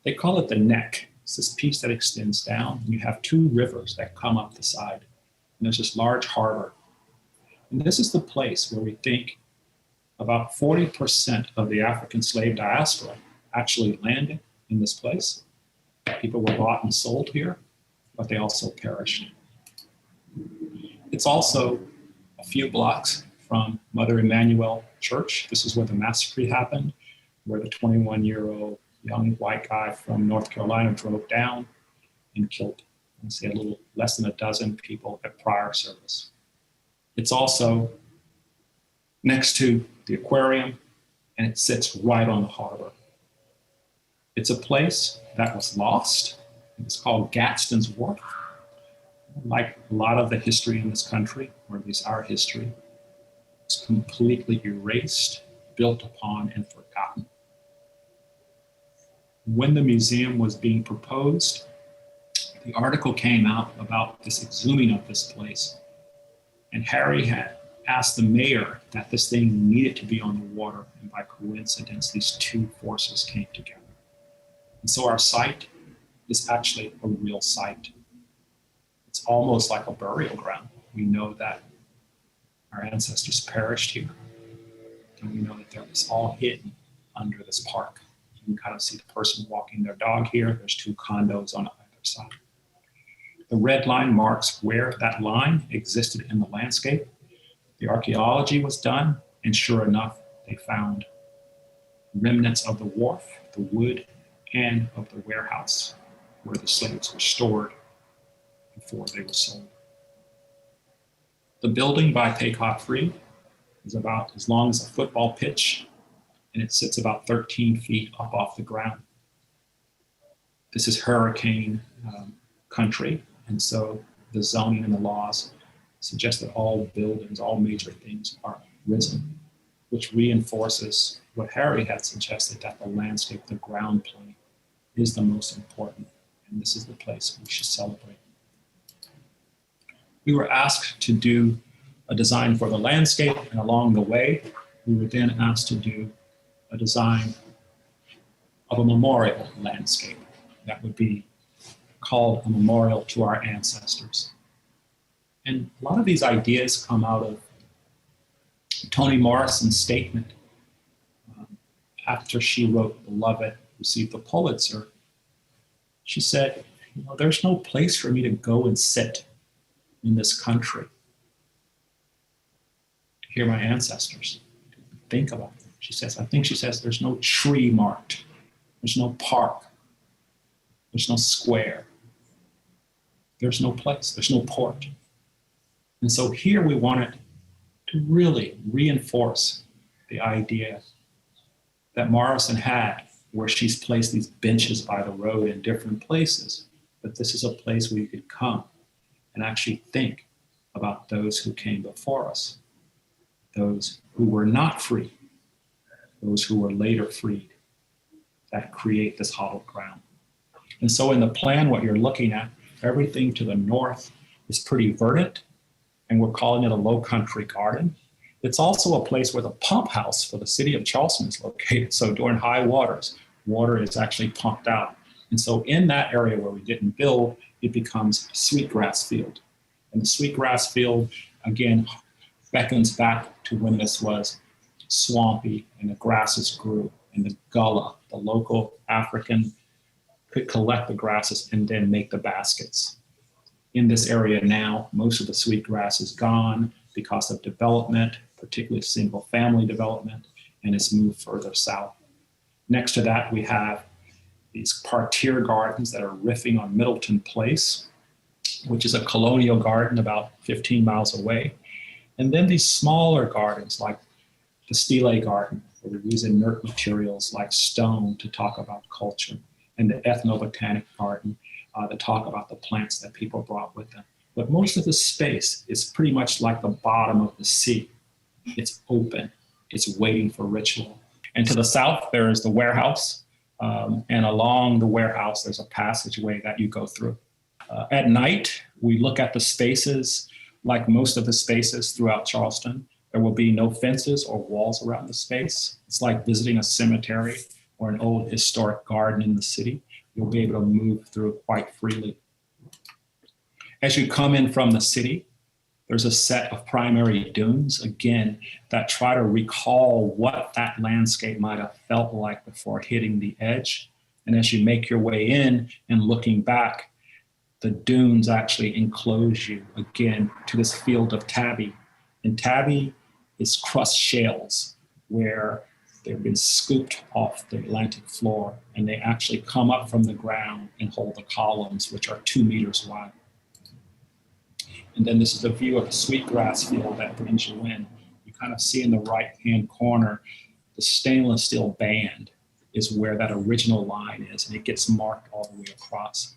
D: they call it the neck. It's this piece that extends down, and you have two rivers that come up the side. And there's this large harbor. And this is the place where we think about 40% of the African slave diaspora actually landed in this place. People were bought and sold here, but they also perished. It's also a few blocks from Mother Emanuel Church. This is where the massacre happened, where the 21-year-old young white guy from North Carolina drove down and killed, I'd say, a little less than a dozen people at prior service. It's also next to the aquarium, and it sits right on the harbor. It's a place that was lost. It's called Gadsden's Wharf. Like a lot of the history in this country, or at least our history, it's completely erased, built upon, and forgotten. When the museum was being proposed, the article came out about this exhuming of this place. And Harry had asked the mayor that this thing needed to be on the water. And by coincidence, these two forces came together. And so our site is actually a real site. It's almost like a burial ground. We know that our ancestors perished here. And we know that they're all hidden under this park. You can kind of see the person walking their dog here. There's two condos on either side. The red line marks where that line existed in the landscape. The archaeology was done, and sure enough, they found remnants of the wharf, the wood, and of the warehouse where the slaves were stored before they were sold. The building by Paycock Free is about as long as a football pitch, and it sits about 13 feet up off the ground. This is hurricane country, and so the zoning and the laws suggest that all buildings, all major things are risen, which reinforces what Harry had suggested, that the landscape, the ground plane, is the most important, and this is the place we should celebrate. We were asked to do a design for the landscape, and along the way, we were then asked to do a design of a memorial landscape that would be called a memorial to our ancestors. And a lot of these ideas come out of Toni Morrison's statement after she wrote Beloved, received the Pulitzer. She said, there's no place for me to go and sit in this country to hear my ancestors, to think about them. She says, there's no tree marked, there's no park, there's no square, there's no place, there's no port. And so here we wanted to really reinforce the idea that Morrison had, where she's placed these benches by the road in different places, but this is a place where you could come and actually think about those who came before us, those who were not free, those who were later freed, that create this hallowed ground. And so in the plan, what you're looking at, everything to the north is pretty verdant, and we're calling it a low country garden. It's also a place where the pump house for the city of Charleston is located. So during high waters, water is actually pumped out. And so in that area where we didn't build, it becomes a sweetgrass field. And the sweetgrass field, again, beckons back to when this was swampy and the grasses grew, and the gullah, the local African, could collect the grasses and then make the baskets. In this area now, most of the sweetgrass is gone because of development, particularly single family development, and it's moved further south. Next to that, we have these parterre gardens that are riffing on Middleton Place, which is a colonial garden about 15 miles away. And then these smaller gardens like the Stele Garden, where we're using inert materials like stone to talk about culture, and the Ethnobotanic Garden to talk about the plants that people brought with them. But most of the space is pretty much like the bottom of the sea. It's open, it's waiting for ritual. And to the south, there is the warehouse. And along the warehouse, there's a passageway that you go through. At night, we look at the spaces, like most of the spaces throughout Charleston. There will be no fences or walls around the space. It's like visiting a cemetery or an old historic garden in the city. You'll be able to move through quite freely. As you come in from the city, there's a set of primary dunes, again, that try to recall what that landscape might have felt like before hitting the edge. And as you make your way in and looking back, the dunes actually enclose you again to this field of tabby. And tabby is crust shales where they've been scooped off the Atlantic floor, and they actually come up from the ground and hold the columns, which are 2 meters wide. And then this is the view of the sweetgrass field that brings you in. You kind of see in the right-hand corner, the stainless steel band is where that original line is, and it gets marked all the way across.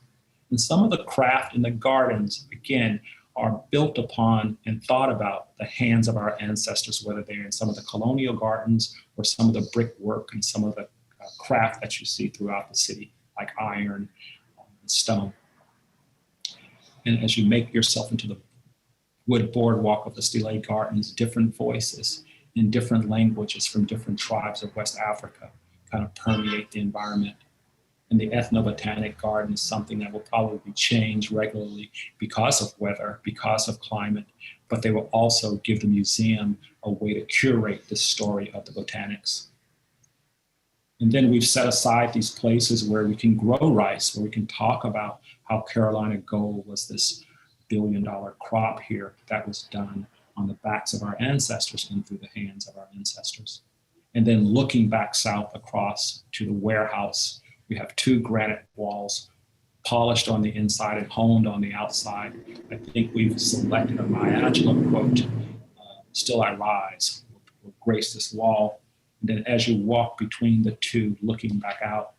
D: And some of the craft in the gardens, again, are built upon and thought about the hands of our ancestors, whether they're in some of the colonial gardens or some of the brickwork and some of the craft that you see throughout the city, like iron and stone. And as you make yourself into the wood boardwalk of the Stele Gardens, different voices in different languages from different tribes of West Africa kind of permeate the environment. And the Ethnobotanic Garden is something that will probably change regularly because of weather, because of climate, but they will also give the museum a way to curate the story of the botanics. And then we've set aside these places where we can grow rice, where we can talk about how Carolina gold was this billion-dollar crop here that was done on the backs of our ancestors and through the hands of our ancestors. And then looking back south across to the warehouse, we have 2 granite walls, polished on the inside and honed on the outside. I think we've selected a Maya Angelou quote, "Still I rise," will grace this wall. And then as you walk between the 2, looking back out,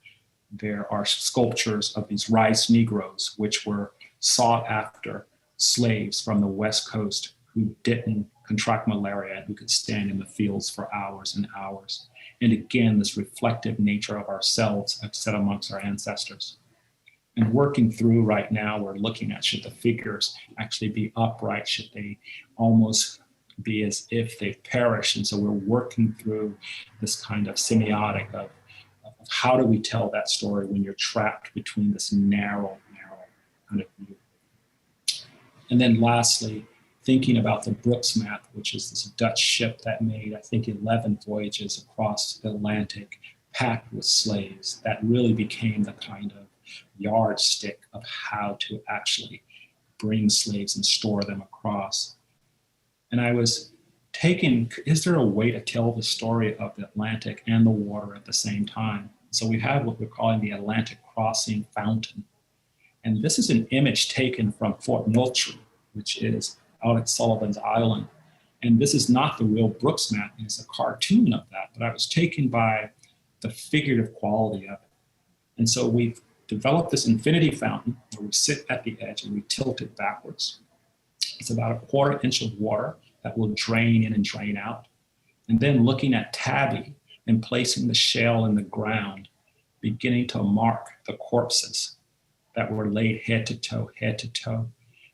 D: there are sculptures of these rice Negroes, which were sought after slaves from the West Coast who didn't contract malaria and who could stand in the fields for hours and hours. And again, this reflective nature of ourselves set amongst our ancestors. And working through right now, we're looking at, should the figures actually be upright? Should they almost be as if they've perished? And so we're working through this kind of semiotic of how do we tell that story when you're trapped between this narrow kind of view. And then lastly, thinking about the Brooks map, which is this Dutch ship that made, I think, 11 voyages across the Atlantic, packed with slaves, that really became the kind of yardstick of how to actually bring slaves and store them across. And I was taking, is there a way to tell the story of the Atlantic and the water at the same time? So we have what we're calling the Atlantic Crossing Fountain. And this is an image taken from Fort Moultrie, which is out at Sullivan's Island. And this is not the real Brooks map, it's a cartoon of that, but I was taken by the figurative quality of it. And so we've developed this infinity fountain where we sit at the edge and we tilt it backwards. It's about 1/4 inch of water that will drain in and drain out. And then looking at tabby and placing the shell in the ground, beginning to mark the corpses that were laid head to toe, head to toe.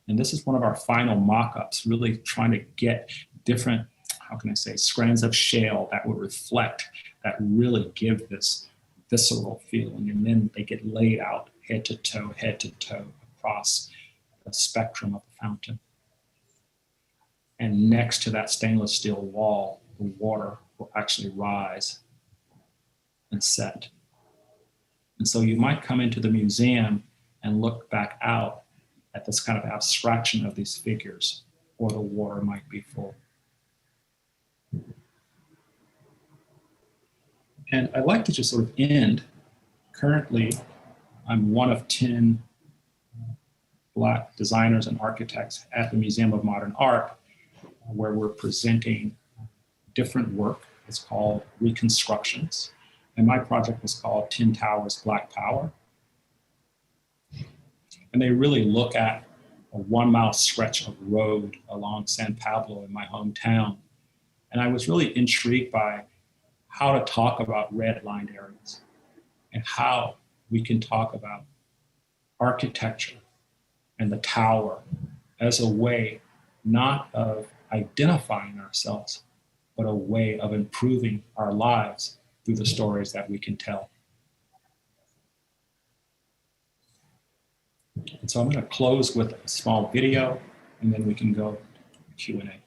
D: And this is one of our final mock-ups, really trying to get different, how can I say, strands of shale that would reflect, that really give this visceral feeling. And then they get laid out head to toe across the spectrum of the fountain. And next to that stainless steel wall, the water will actually rise and set. And so you might come into the museum and look back out at this kind of abstraction of these figures, or the water might be full. And I'd like to just sort of end. Currently, I'm one of 10 Black designers and architects at the Museum of Modern Art. where we're presenting different work. It's called Reconstructions. And my project was called 10 Towers Black Power. And they really look at a 1 mile stretch of road along San Pablo in my hometown. And I was really intrigued by how to talk about redlined areas and how we can talk about architecture and the tower as a way not of identifying ourselves, but a way of improving our lives through the stories that we can tell. And so I'm going to close with a small video, and then we can go to Q&A.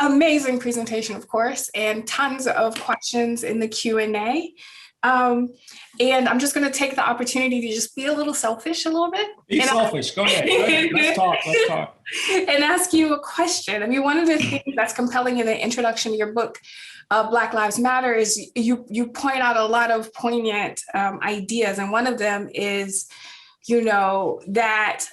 C: Amazing presentation, of course, and tons of questions in the Q&A. And I'm just going to take the opportunity to just be a little selfish a little bit.
D: Be selfish. Go ahead. Go ahead. Let's talk. Let's talk.
C: And ask you a question. I mean, one of the things that's compelling in the introduction to your book, Black Lives Matter, is you point out a lot of poignant ideas. And one of them is, you know, that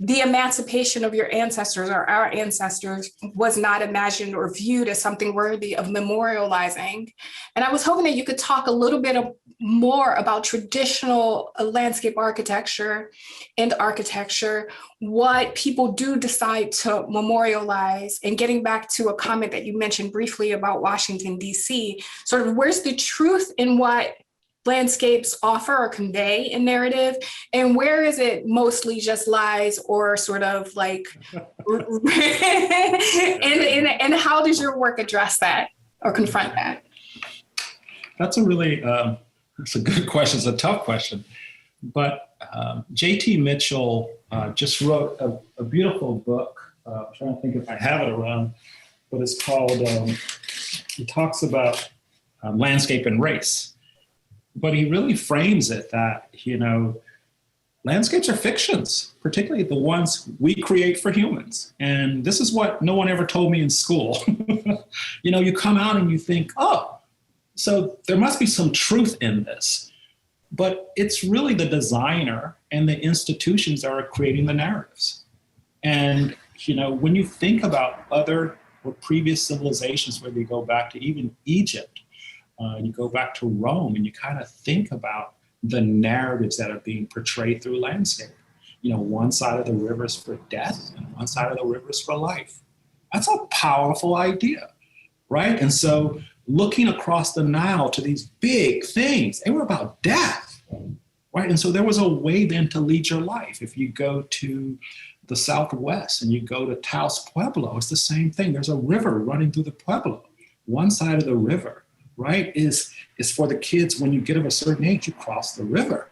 C: the emancipation of your ancestors or our ancestors was not imagined or viewed as something worthy of memorializing. And I was hoping that you could talk a little bit more about traditional landscape architecture and architecture, what people do decide to memorialize, and getting back to a comment that you mentioned briefly about Washington, DC, sort of where's the truth in what landscapes offer or convey in narrative, and where is it mostly just lies or sort of like, and how does your work address that or confront that?
D: That's a really, that's a good question. It's a tough question, but J.T. Mitchell just wrote a beautiful book. I'm trying to think if I have it around, but it's called, he talks about landscape and race. But he really frames it that, you know, landscapes are fictions, particularly the ones we create for humans. And this is what no one ever told me in school. You know, you come out and you think, oh, so there must be some truth in this. But it's really the designer and the institutions that are creating the narratives. And, you know, when you think about other or previous civilizations, where they go back to even Egypt, you go back to Rome, and you kind of think about the narratives that are being portrayed through landscape. You know, one side of the river is for death and one side of the river is for life. That's a powerful idea, right? And so looking across the Nile to these big things, they were about death, right? And so there was a way then to lead your life. If you go to the Southwest and you go to Taos Pueblo, it's the same thing. There's a river running through the Pueblo. One side of the river, right, is for the kids. When you get of a certain age, you cross the river.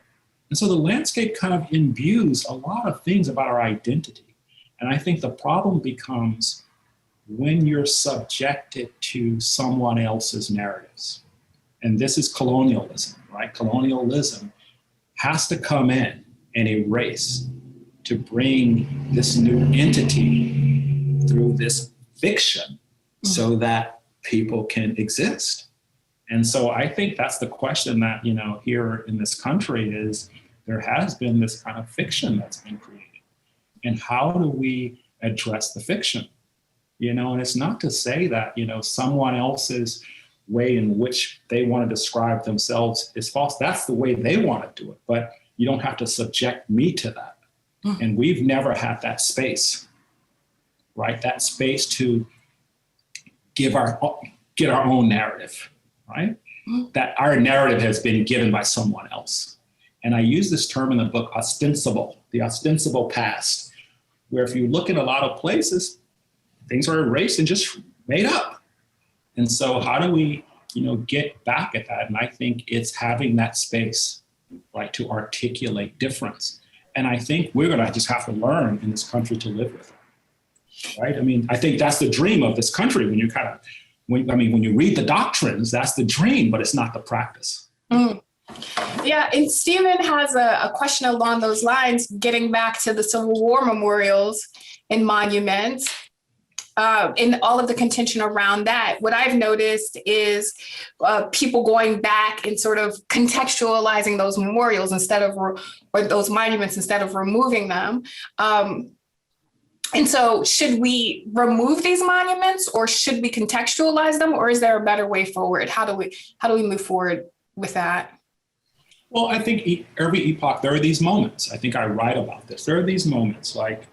D: And so the landscape kind of imbues a lot of things about our identity. And I think the problem becomes when you're subjected to someone else's narratives. And this is colonialism, right? Colonialism has to come in and erase to bring this new entity through this fiction so that people can exist. And so I think that's the question that, you know, here in this country is there has been this kind of fiction that's been created. And how do we address the fiction? You know, and it's not to say that, you know, someone else's way in which they want to describe themselves is false. That's the way they want to do it. But you don't have to subject me to that. And we've never had that space right? That space to get our own narrative, right? That our narrative has been given by someone else. And I use this term in the book, the ostensible past, where if you look at a lot of places, things are erased and just made up. And so how do we, get back at that? And I think it's having that space, right, to articulate difference. And I think we're gonna just have to learn in this country to live with it, right? I mean, I think that's the dream of this country when you read the doctrines, that's the dream, but it's not the practice.
C: Mm. Yeah, and Stephen has a question along those lines, getting back to the Civil War memorials and monuments. And all of the contention around that, what I've noticed is people going back and sort of contextualizing those memorials or those monuments instead of removing them. And so should we remove these monuments, or should we contextualize them, or is there a better way forward? How do we move forward with that?
D: Well, I think every epoch, there are these moments. I think I write about this. There are these moments, like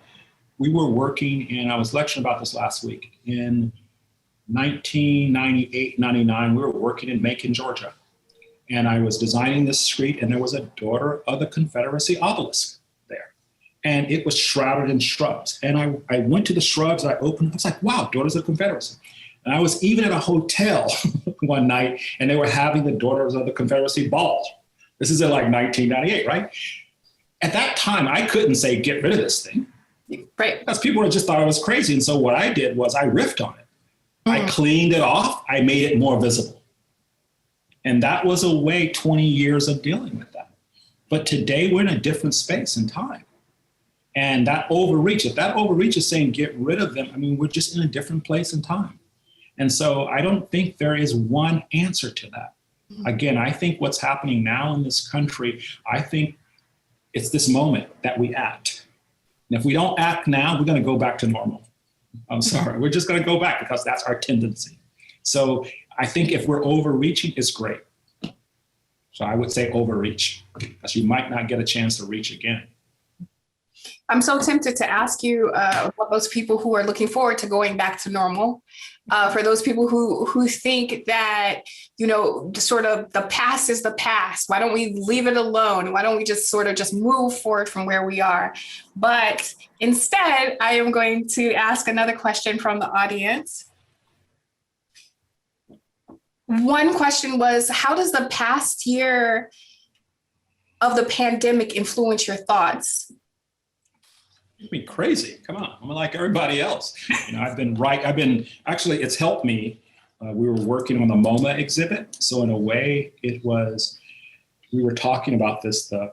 D: we were working, and I was lecturing about this last week. In 1998, 99, we were working in Macon, Georgia. And I was designing this street, and there was a Daughter of the Confederacy obelisk there. And it was shrouded in shrubs. And I went to the shrubs, I opened, I was like, wow, Daughters of the Confederacy. And I was even at a hotel one night, and they were having the Daughters of the Confederacy ball. This is in like 1998, right? At that time, I couldn't say, get rid of this thing.
C: Right.
D: Because people just thought I was crazy. And so what I did was I riffed on it. I cleaned it off. I made it more visible. And that was a way, 20 years of dealing with that. But today we're in a different space and time. And that overreach, if that overreach is saying get rid of them, I mean, we're just in a different place and time. And so I don't think there is one answer to that. Again, I think what's happening now in this country, I think it's this moment that we act. And if we don't act now, we're going to go back to normal. I'm sorry. We're just going to go back because that's our tendency. So I think if we're overreaching, it's great. So I would say overreach, because you might not get a chance to reach again.
C: I'm so tempted to ask you about those people who are looking forward to going back to normal. For those people who think that, sort of the past is the past. Why don't we leave it alone? Why don't we just sort of just move forward from where we are? But instead, I am going to ask another question from the audience. One question was, how does the past year of the pandemic influence your thoughts?
D: You'd be crazy. Come on. I'm like everybody else. Actually, it's helped me. We were working on the MoMA exhibit. So in a way, we were talking about this, the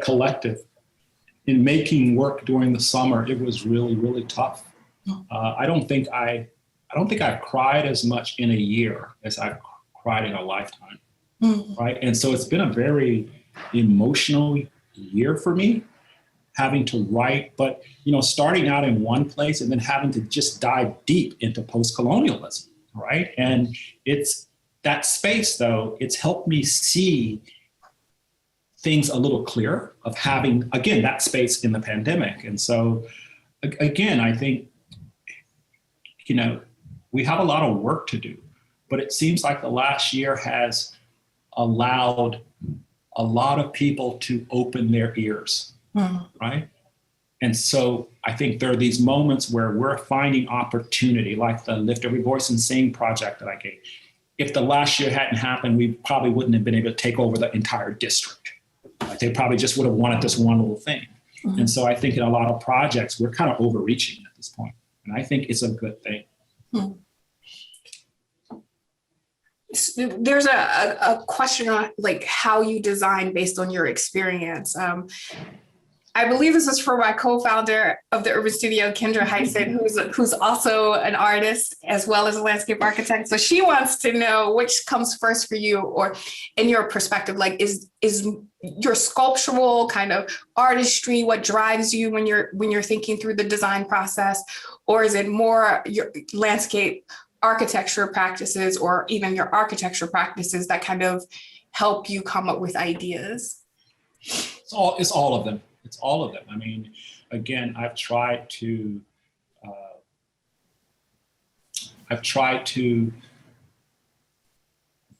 D: collective. In making work during the summer, it was really, really tough. I don't think I've cried as much in a year as I've cried in a lifetime. Right? And so it's been a very emotional year for me, having to write, but starting out in one place and then having to just dive deep into post-colonialism, right? And it's that space, though, it's helped me see things a little clearer, of having, again, that space in the pandemic. And so, again, I think, we have a lot of work to do, but it seems like the last year has allowed a lot of people to open their ears. Right? And so I think there are these moments where we're finding opportunity, like the Lift Every Voice and Sing project that I gave. If the last year hadn't happened, we probably wouldn't have been able to take over the entire district. Like they probably just would have wanted this one little thing. And so I think in a lot of projects, we're kind of overreaching at this point. And I think it's a good thing.
C: There's a question on like how you design based on your experience. I believe this is for my co-founder of the Urban Studio, Kendra Heisen, who's also an artist as well as a landscape architect. So she wants to know which comes first for you, or in your perspective, like is your sculptural kind of artistry what drives you when you're thinking through the design process, or is it more your landscape architecture practices or even your architecture practices that kind of help you come up with ideas?
D: It's all of them. It's all of them. I mean, again, I've tried to I've tried to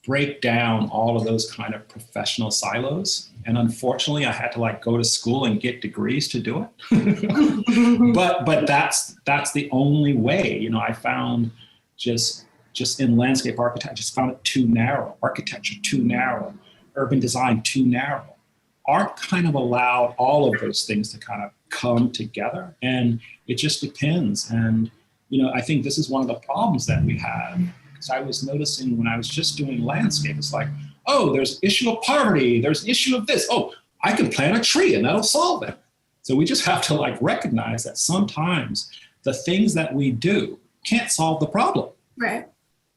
D: break down all of those kind of professional silos. And unfortunately, I had to like go to school and get degrees to do it. but that's the only way. You know, I found just in landscape architecture, I just found it too narrow. Architecture too narrow. Urban design too narrow. Art kind of allowed all of those things to kind of come together, and it just depends. And you know, I think this is one of the problems that we have. Because I was noticing when I was just doing landscape, it's like, oh, there's issue of poverty, there's issue of this. Oh, I can plant a tree and that'll solve it. So we just have to like recognize that sometimes the things that we do can't solve the problem.
C: Right.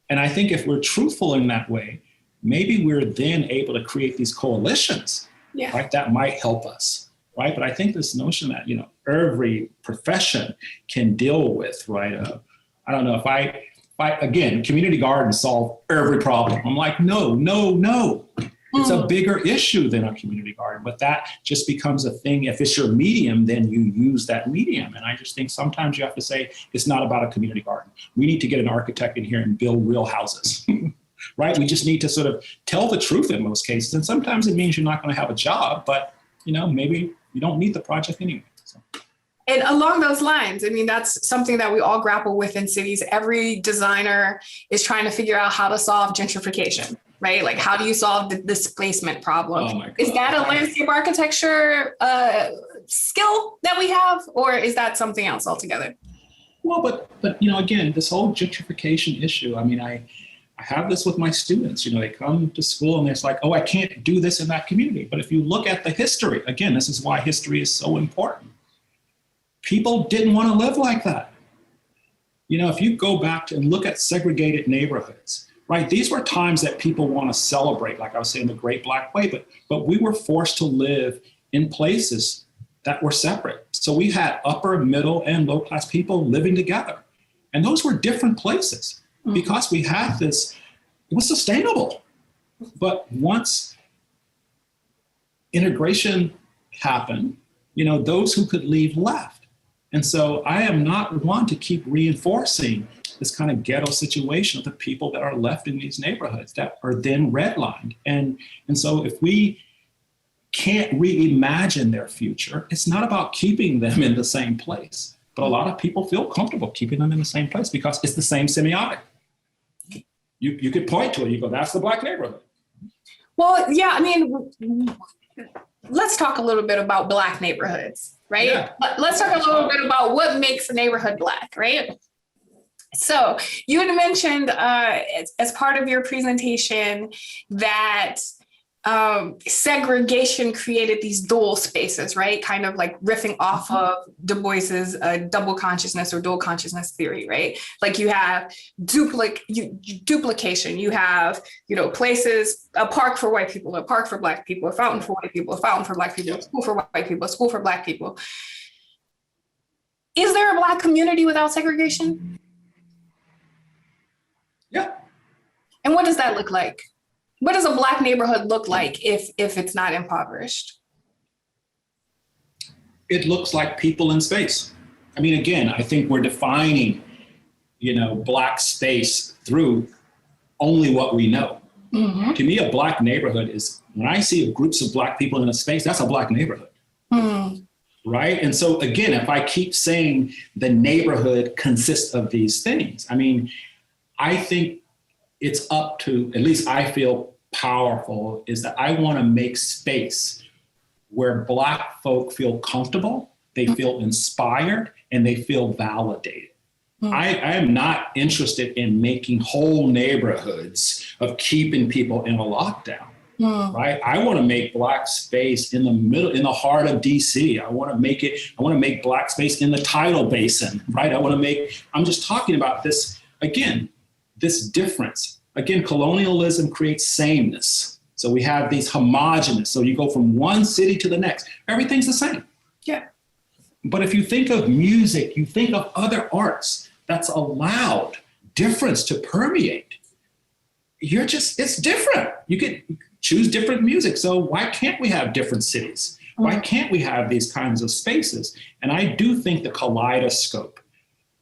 D: And I think if we're truthful in that way, maybe we're then able to create these coalitions, right? That might help us, right? But I think this notion that, you know, every profession can deal with, right? I don't know if I again, community gardens solve every problem. I'm like, no. It's a bigger issue than a community garden, but that just becomes a thing. If it's your medium, then you use that medium. And I just think sometimes you have to say, it's not about a community garden. We need to get an architect in here and build real houses, right? We just need to sort of tell the truth in most cases. And sometimes it means you're not going to have a job, but you know, maybe you don't need the project anyway. So.
C: And along those lines, I mean, that's something that we all grapple with in cities. Every designer is trying to figure out how to solve gentrification, right? Like, how do you solve the displacement problem?
D: Oh my God.
C: Is that a landscape architecture skill that we have, or is that something else altogether?
D: Well, but you know, again, this whole gentrification issue, I mean, I have this with my students. You know, they come to school and it's like, oh, I can't do this in that community. But if you look at the history, again, this is why history is so important. People didn't want to live like that. You know, if you go back to and look at segregated neighborhoods, right? These were times that people want to celebrate, like I was saying, the Great Black Way, but we were forced to live in places that were separate. So we had upper, middle, and low class people living together. And those were different places because we had this, it was sustainable. But once integration happened, you know, those who could leave left. And so I am not one to keep reinforcing this kind of ghetto situation of the people that are left in these neighborhoods that are then redlined. And so if we can't reimagine their future, it's not about keeping them in the same place. But a lot of people feel comfortable keeping them in the same place because it's the same semiotic. You could point to it, you go, that's the Black neighborhood.
C: Well, yeah, I mean, let's talk a little bit about Black neighborhoods, right?
D: Yeah.
C: Let's talk a little bit about what makes a neighborhood Black, right? So you had mentioned as part of your presentation that segregation created these dual spaces, right? Kind of like riffing off of Du Bois's double consciousness or dual consciousness theory, right? Like you have duplication, you have, you know, places, a park for white people, a park for Black people, a fountain for white people, a fountain for Black people, a school for white people, a school for Black people. Is there a Black community without segregation?
D: Yeah.
C: And what does that look like? What does a Black neighborhood look like if it's not impoverished?
D: It looks like people in space. I mean, again, I think we're defining, you know, Black space through only what we know. Mm-hmm. To me, a Black neighborhood is, when I see groups of Black people in a space, that's a Black neighborhood. Mm. Right? And so again, if I keep saying the neighborhood consists of these things, I mean, I think it's up to, at least I feel powerful, is that I want to make space where Black folk feel comfortable, they feel inspired, and they feel validated. I am not interested in making whole neighborhoods of keeping people in a lockdown, right? I want to make Black space in the middle, in the heart of DC. I want to make Black space in the tidal basin, right? I'm just talking about this, again, this difference. Again, colonialism creates sameness. So we have these homogenous. So you go from one city to the next, everything's the same.
C: Yeah.
D: But if you think of music, you think of other arts that's allowed difference to permeate. It's different. You could choose different music. So why can't we have different cities? Why can't we have these kinds of spaces? And I do think the kaleidoscope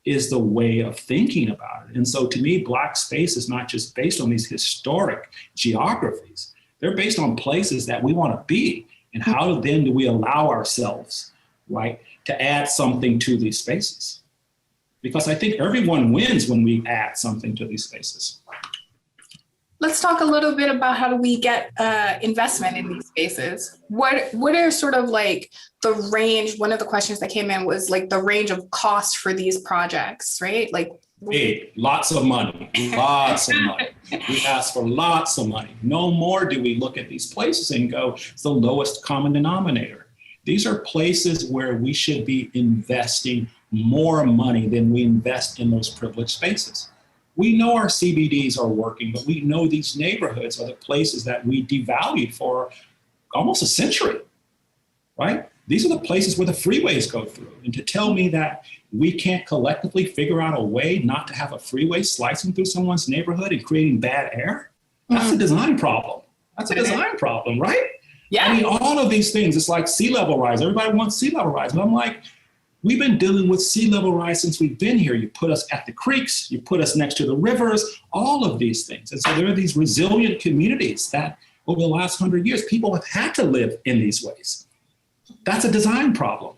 D: is the way of thinking about it. And so to me, Black space is not just based on these historic geographies. They're based on places that we want to be. And how then do we allow ourselves, right, to add something to these spaces? Because I think everyone wins when we add something to these spaces.
C: Let's talk a little bit about how do we get investment in these spaces. What are sort of like the range? One of the questions that came in was like the range of costs for these projects, right? Like
D: big, lots of money, lots of money. We ask for lots of money. No more do we look at these places and go, it's the lowest common denominator. These are places where we should be investing more money than we invest in those privileged spaces. We know our CBDs are working, but we know these neighborhoods are the places that we devalued for almost a century, right? These are the places where the freeways go through. And to tell me that we can't collectively figure out a way not to have a freeway slicing through someone's neighborhood and creating bad air, that's a design problem. That's a design problem, right?
C: Yeah.
D: I mean, all of these things, it's like sea level rise. Everybody wants sea level rise. But I'm like, we've been dealing with sea level rise since we've been here. You put us at the creeks, you put us next to the rivers, all of these things. And so there are these resilient communities that over the last 100 years, people have had to live in these ways. That's a design problem.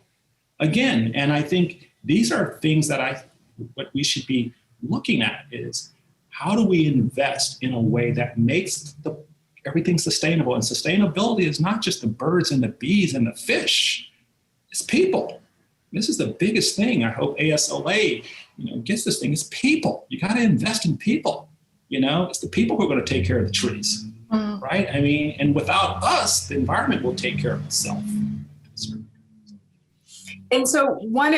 D: Again, and I think these are things that what we should be looking at is how do we invest in a way that makes everything sustainable? And sustainability is not just the birds and the bees and the fish, it's people. This is the biggest thing. I hope ASLA, gets this thing. It's people. You got to invest in people. It's the people who are going to take care of the trees, right? I mean, and without us, the environment will take care of itself.
C: And so one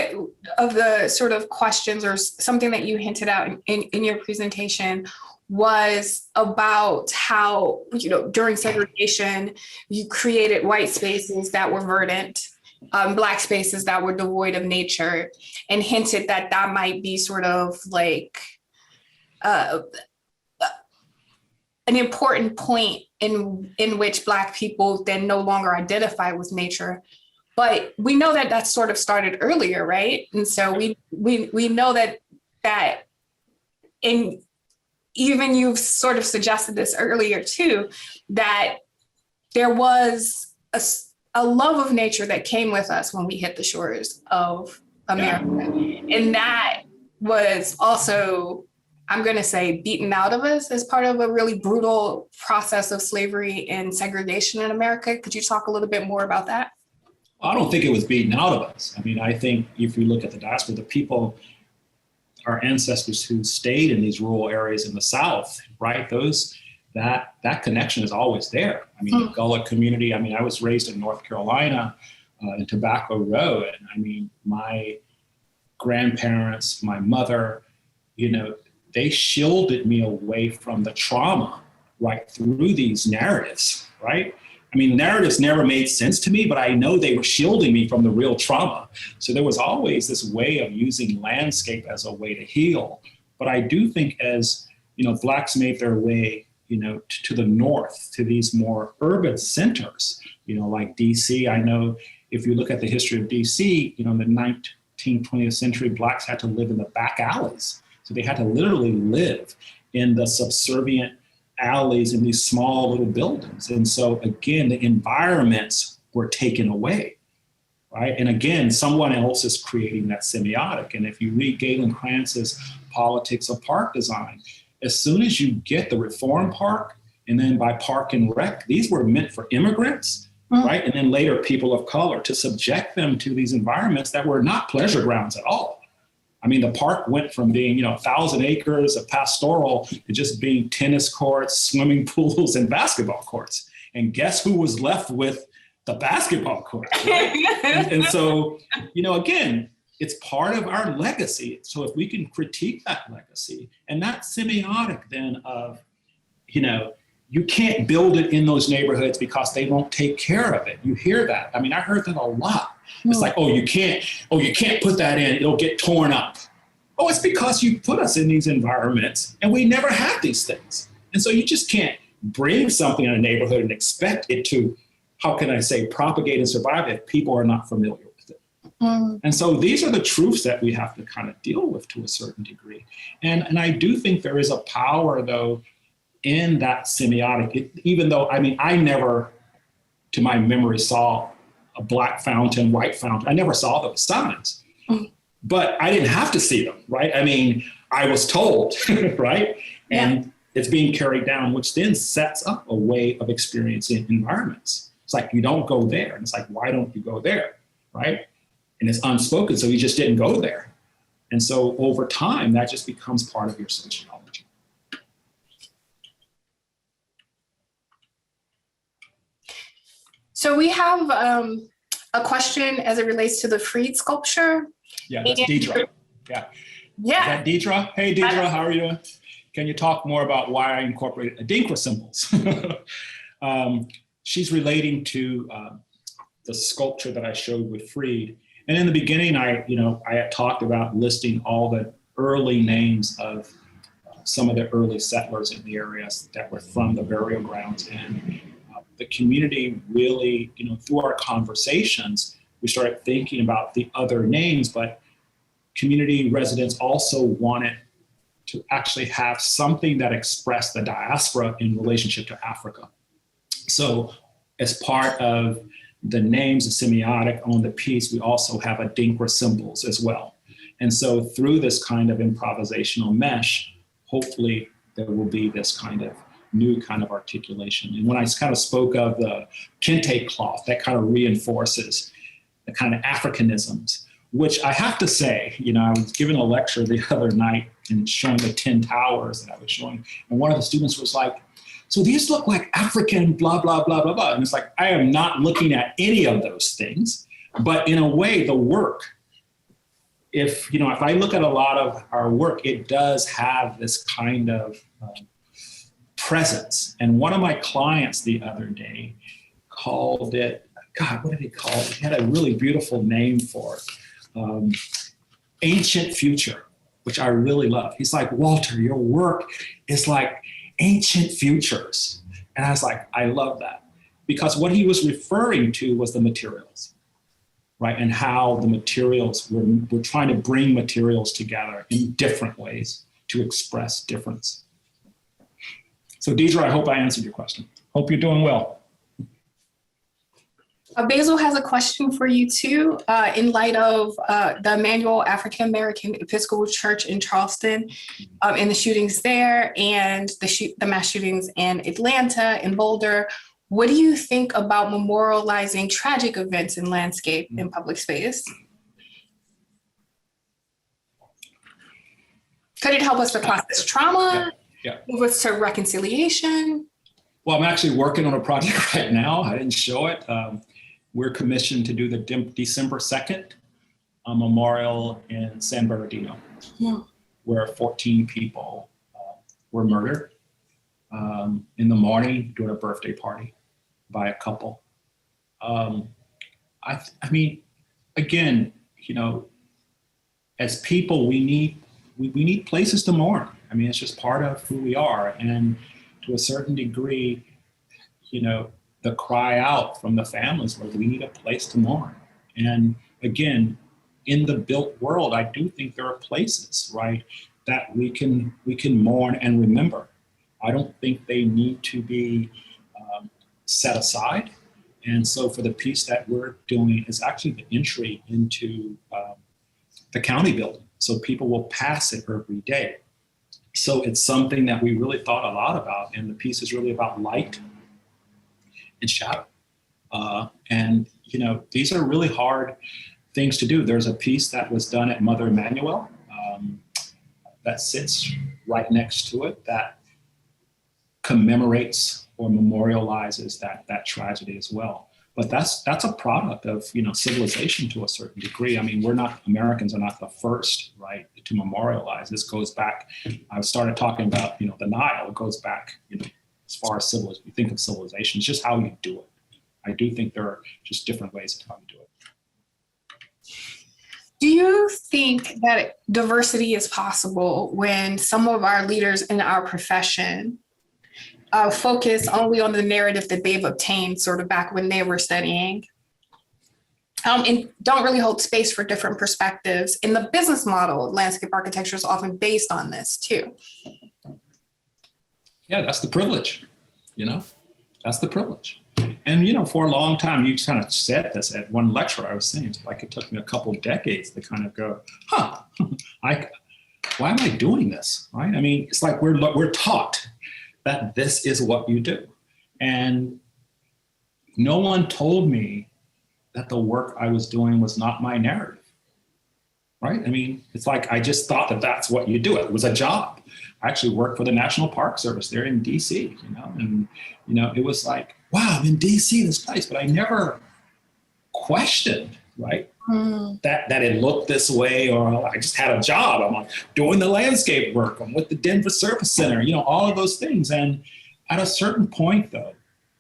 C: of the sort of questions or something that you hinted out in your presentation was about how, during segregation, you created white spaces that were verdant, Black spaces that were devoid of nature, and hinted that might be sort of like an important point in which Black people then no longer identify with nature. But we know that sort of started earlier, right? And so we know that in even you've sort of suggested this earlier too, that there was a love of nature that came with us when we hit the shores of America. And that was also, I'm going to say, beaten out of us as part of a really brutal process of slavery and segregation in America. Could you talk a little bit more about that?
D: I don't think it was beaten out of us. I mean, I think if you look at the diaspora, the people, our ancestors who stayed in these rural areas in the South, right? That connection is always there. I mean, the Gullah community, I was raised in North Carolina in Tobacco Row. And I mean, my grandparents, my mother, they shielded me away from the trauma, right, through these narratives, right? I mean, narratives never made sense to me, but I know they were shielding me from the real trauma. So there was always this way of using landscape as a way to heal. But I do think as, Blacks made their way, to the north, to these more urban centers, like DC. I know if you look at the history of DC, in the 19th, 20th century, Blacks had to live in the back alleys. So they had to literally live in the subservient alleys in these small little buildings. And so again, the environments were taken away, right? And again, someone else is creating that semiotic. And if you read Galen Kranz's Politics of Park Design, as soon as you get the Reform Park, and then by Park and Rec, these were meant for immigrants, right? And then later people of color, to subject them to these environments that were not pleasure grounds at all. I mean, the park went from being, 1,000 acres of pastoral to just being tennis courts, swimming pools, and basketball courts. And guess who was left with the basketball court? Right? and so, again, it's part of our legacy. So if we can critique that legacy and that semiotic then of, you can't build it in those neighborhoods because they won't take care of it. You hear that. I mean, I heard that a lot. It's like, you can't put that in, it'll get torn up. Oh, it's because you put us in these environments and we never had these things. And so you just can't bring something in a neighborhood and expect it to, how can I say, propagate and survive if people are not familiar with it. And so these are the truths that we have to kind of deal with to a certain degree. And I do think there is a power, though, in that semiotic, even though, I mean, I never, to my memory, saw a black fountain, white fountain. I never saw those signs, but I didn't have to see them, right? I mean, I was told, right? And it's being carried down, which then sets up a way of experiencing environments. It's like, you don't go there. And it's like, why don't you go there, right? And it's unspoken, so you just didn't go there. And so over time, that just becomes part of your sociology.
C: So we have a question as it relates to the Freed sculpture.
D: Yeah, that's Deidre. Yeah.
C: Yeah.
D: Is that Deidre? Hey, Deidre, how are you doing? Can you talk more about why I incorporated Adinkra symbols? She's relating to the sculpture that I showed with Freed. And in the beginning, I had talked about listing all the early names of some of the early settlers in the areas that were from the burial grounds. And the community really, through our conversations, we started thinking about the other names, but community residents also wanted to actually have something that expressed the diaspora in relationship to Africa. So as part of the names of semiotic on the piece, we also have Adinkra symbols as well. And so through this kind of improvisational mesh, hopefully there will be this kind of new kind of articulation. And when I kind of spoke of the kente cloth, that kind of reinforces the kind of Africanisms, which I have to say, I was giving a lecture the other night and showing the 10 towers that I was showing. And one of the students was like, so these look like African blah, blah, blah, blah, blah. And it's like, I am not looking at any of those things, but in a way, the work, if I look at a lot of our work, it does have this kind of presence. And one of my clients the other day called it, God, what did he call it? He had a really beautiful name for it. Ancient future, which I really love. He's like, Walter, your work is like ancient futures. And I was like, I love that. Because what he was referring to was the materials, right? And how the materials, we're trying to bring materials together in different ways to express difference. So Deidre, I hope I answered your question. Hope you're doing well.
C: Basil has a question for you too, in light of the Emmanuel African American Episcopal Church in Charleston and the shootings there and the mass shootings in Atlanta and Boulder. What do you think about memorializing tragic events in landscape in public space? Could it help us to process trauma? Move us to reconciliation?
D: Well, I'm actually working on a project right now. I didn't show it. We're commissioned to do the December 2nd memorial in San Bernardino, where 14 people were murdered in the morning during a birthday party by a couple. I mean, again, as people, we need places to mourn. I mean, it's just part of who we are. And to a certain degree, the cry out from the families where we need a place to mourn. And again, in the built world, I do think there are places, right, that we can mourn and remember. I don't think they need to be set aside. And so for the piece that we're doing is actually the entry into the county building. So people will pass it every day. So it's something that we really thought a lot about. And the piece is really about light and shadow. And, these are really hard things to do. There's a piece that was done at Mother Emanuel that sits right next to it that commemorates or memorializes that tragedy as well. But that's a product of, civilization to a certain degree. I mean, Americans are not the first, right, to memorialize. This goes back, I started talking about, the Nile. It goes back, as far as civilization, we think of civilization, it's just how you do it. I do think there are just different ways of how you do it.
C: Do you think that diversity is possible when some of our leaders in our profession focus only on the narrative that they've obtained sort of back when they were studying? and don't really hold space for different perspectives. In the business model, landscape architecture is often based on this too.
D: Yeah, that's the privilege, that's the privilege. And, for a long time, you kind of said this at one lecture I was saying, it's like it took me a couple of decades to kind of go, why am I doing this, right? I mean, it's like we're taught that this is what you do. And no one told me that the work I was doing was not my narrative, right? I mean, it's like I just thought that that's what you do. It was a job. I actually worked for the National Park Service there in DC, and it was like, wow, I'm in DC, this place, but I never questioned, right? That it looked this way, or I just had a job. I'm like doing the landscape work. I'm with the Denver Service Center, all of those things. And at a certain point, though,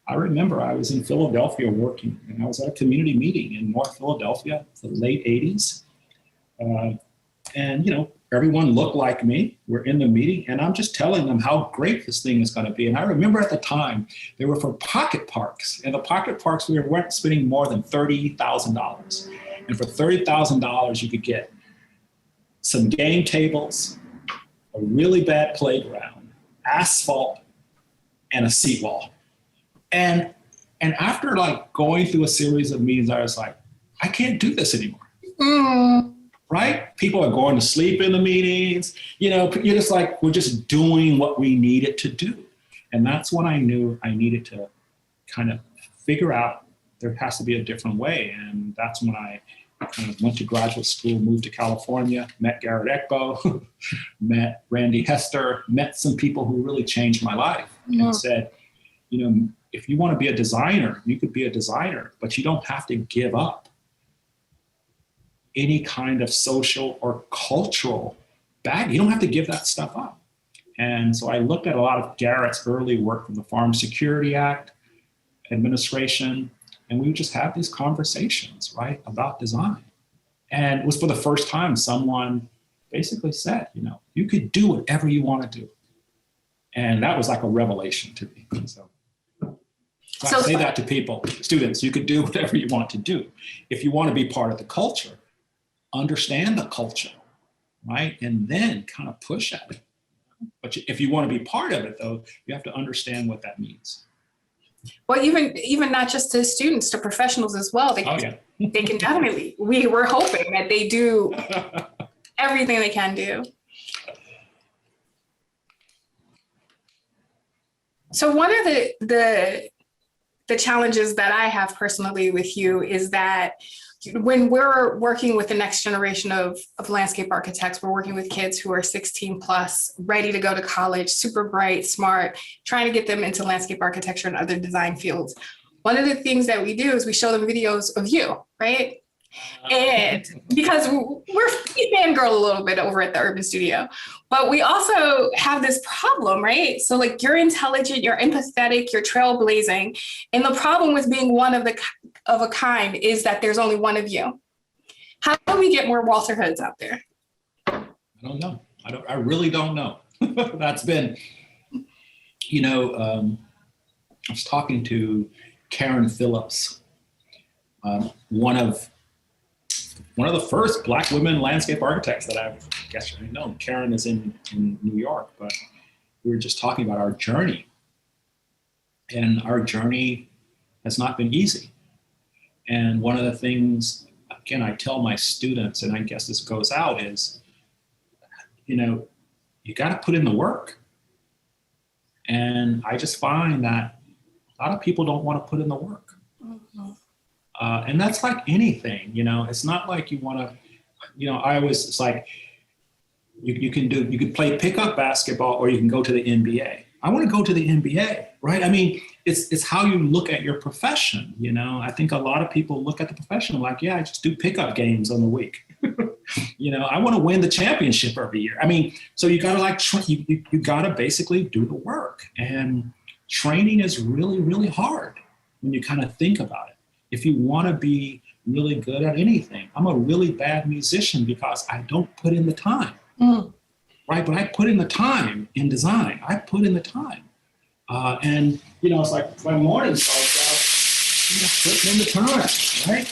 D: I remember I was in Philadelphia working, and I was at a community meeting in North Philadelphia, the late 80s. And, everyone looked like me. We're in the meeting, and I'm just telling them how great this thing is going to be. And I remember at the time, they were for pocket parks. And the pocket parks, we weren't spending more than $30,000. And for $30,000, you could get some game tables, a really bad playground, asphalt, and a seawall. And after going through a series of meetings, I was like, I can't do this anymore. Right? People are going to sleep in the meetings. You're just like, we're just doing what we needed to do. And that's when I knew I needed to kind of figure out there has to be a different way. And that's when I kind of went to graduate school, moved to California, met Garrett Ekbo, met Randy Hester, met some people who really changed my life and said, if you want to be a designer, you could be a designer, but you don't have to give up any kind of social or cultural bag. You don't have to give that stuff up. And so I looked at a lot of Garrett's early work from the Farm Security Act administration, and we would just have these conversations, right, about design. And it was for the first time someone basically said, you could do whatever you want to do. And that was like a revelation to me. So I say that to people, students, you could do whatever you want to do. If you want to be part of the culture, understand the culture, right? And then kind of push at it. But if you want to be part of it, though, you have to understand what that means.
C: Well, even not just to students, to professionals as well. They can definitely, we're hoping that they do everything they can do. So one of the challenges that I have personally with you is that when we're working with the next generation of landscape architects, we're working with kids who are 16 plus, ready to go to college, super bright, smart, trying to get them into landscape architecture and other design fields. One of the things that we do is we show them videos of you, right? And because we fangirl a little bit over at the Urban Studio, but we also have this problem, right? So you're intelligent, you're empathetic, you're trailblazing. And the problem with being one of a kind is that there's only one of you. How do we get more Walter Hoods out there?
D: I don't know. I really don't know. That's been, I was talking to Karen Phillips, one of the first Black women landscape architects that I've known. Karen is in New York, but we were just talking about our journey. And our journey has not been easy. And one of the things, again, I tell my students, and I guess this goes out, is, you got to put in the work. And I just find that a lot of people don't want to put in the work. Mm-hmm. And that's like anything, it's not like you want to, it's like you can play pickup basketball or you can go to the NBA. I want to go to the NBA, right? I mean, it's how you look at your profession. I think a lot of people look at the profession like, yeah, I just do pickup games on the week. I want to win the championship every year. I mean, so you got to you got to basically do the work, and training is really, really hard when you kind of think about it. If you want to be really good at anything, I'm a really bad musician because I don't put in the time, right? But I put in the time in design. I put in the time. And, it's like my morning starts out, putting in the time, right?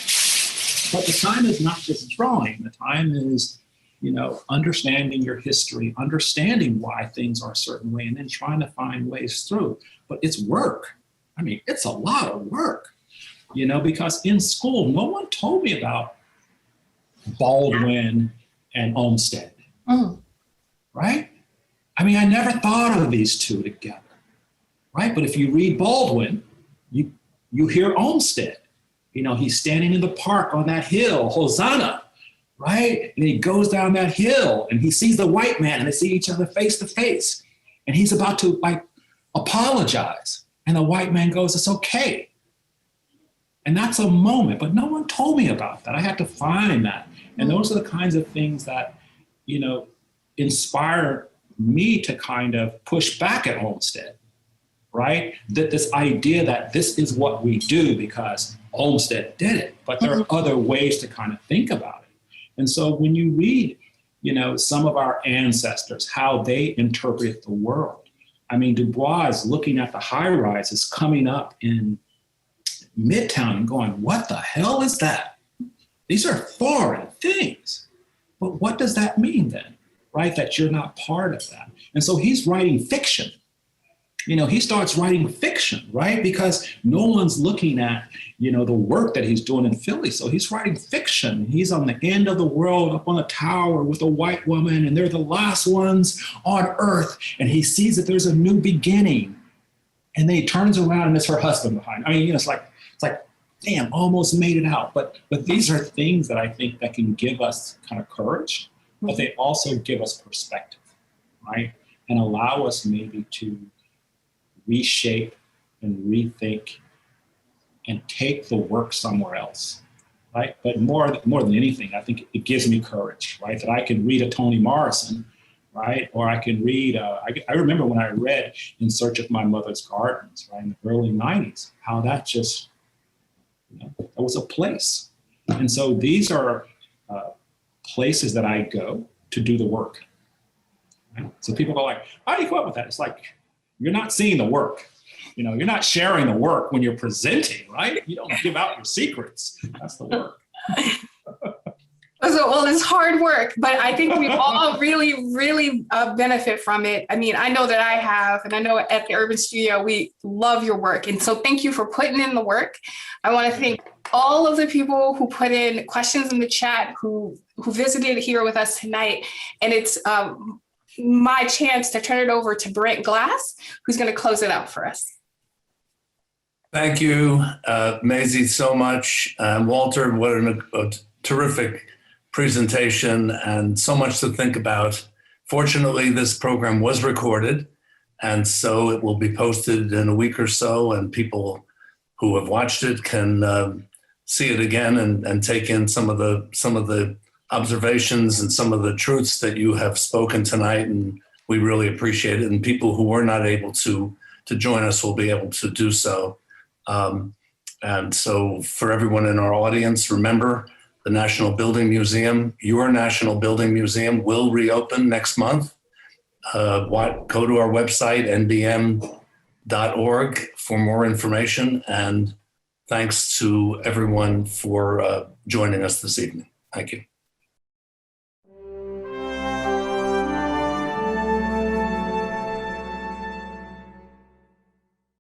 D: But the time is not just drawing. The time is, understanding your history, understanding why things are a certain way, and then trying to find ways through. But it's work. I mean, it's a lot of work, because in school, no one told me about Baldwin and Olmsted, right? I mean, I never thought of these two together, right? But if you read Baldwin, you hear Olmsted. He's standing in the park on that hill, Hosanna, right? And he goes down that hill and he sees the white man and they see each other face to face. And he's about to apologize. And the white man goes, it's okay. And that's a moment, but no one told me about that. I had to find that. And those are the kinds of things that, inspire me to kind of push back at Olmsted, right? That this idea that this is what we do because Olmsted did it, but there are other ways to kind of think about it. And so when you read, some of our ancestors, how they interpret the world. I mean, Du Bois looking at the high rises coming up in Midtown and going, what the hell is that? These are foreign things. But what does that mean then, right? That you're not part of that. And so he's writing fiction. He starts writing fiction, right? Because no one's looking at, the work that he's doing in Philly. So he's writing fiction. He's on the end of the world up on a tower with a white woman and they're the last ones on earth. And he sees that there's a new beginning. And then he turns around and it's her husband behind. I mean, it's like, damn, almost made it out. But these are things that I think that can give us kind of courage, but they also give us perspective, right? And allow us maybe to reshape and rethink and take the work somewhere else, right? But more than anything, I think it gives me courage, right? That I can read a Toni Morrison, right? Or I can read, I remember when I read In Search of My Mother's Gardens, right? In the early 90s, how that just, that was a place. And so these are places that I go to do the work. Right? So people go like, how do you come up with that? It's like, you're not seeing the work. You're not sharing the work when you're presenting, right? You don't give out your secrets. That's the work.
C: Well, it's hard work, but I think we all really, really benefit from it. I mean, I know that I have, and I know at the Urban Studio, we love your work. And so thank you for putting in the work. I want to thank all of the people who put in questions in the chat, who visited here with us tonight. And it's my chance to turn it over to Brent Glass, who's going to close it out for us.
A: Thank you, Maisie, so much. Walter, what a terrific presentation and so much to think about. Fortunately, this program was recorded, and so it will be posted in a week or so, and people who have watched it can see it again and take in some of the observations and some of the truths that you have spoken tonight, and we really appreciate it. And people who were not able to join us will be able to do so. And so for everyone in our audience, remember the National Building Museum, your National Building Museum will reopen next month. Go to our website, nbm.org, for more information. And thanks to everyone for joining us this evening. Thank you.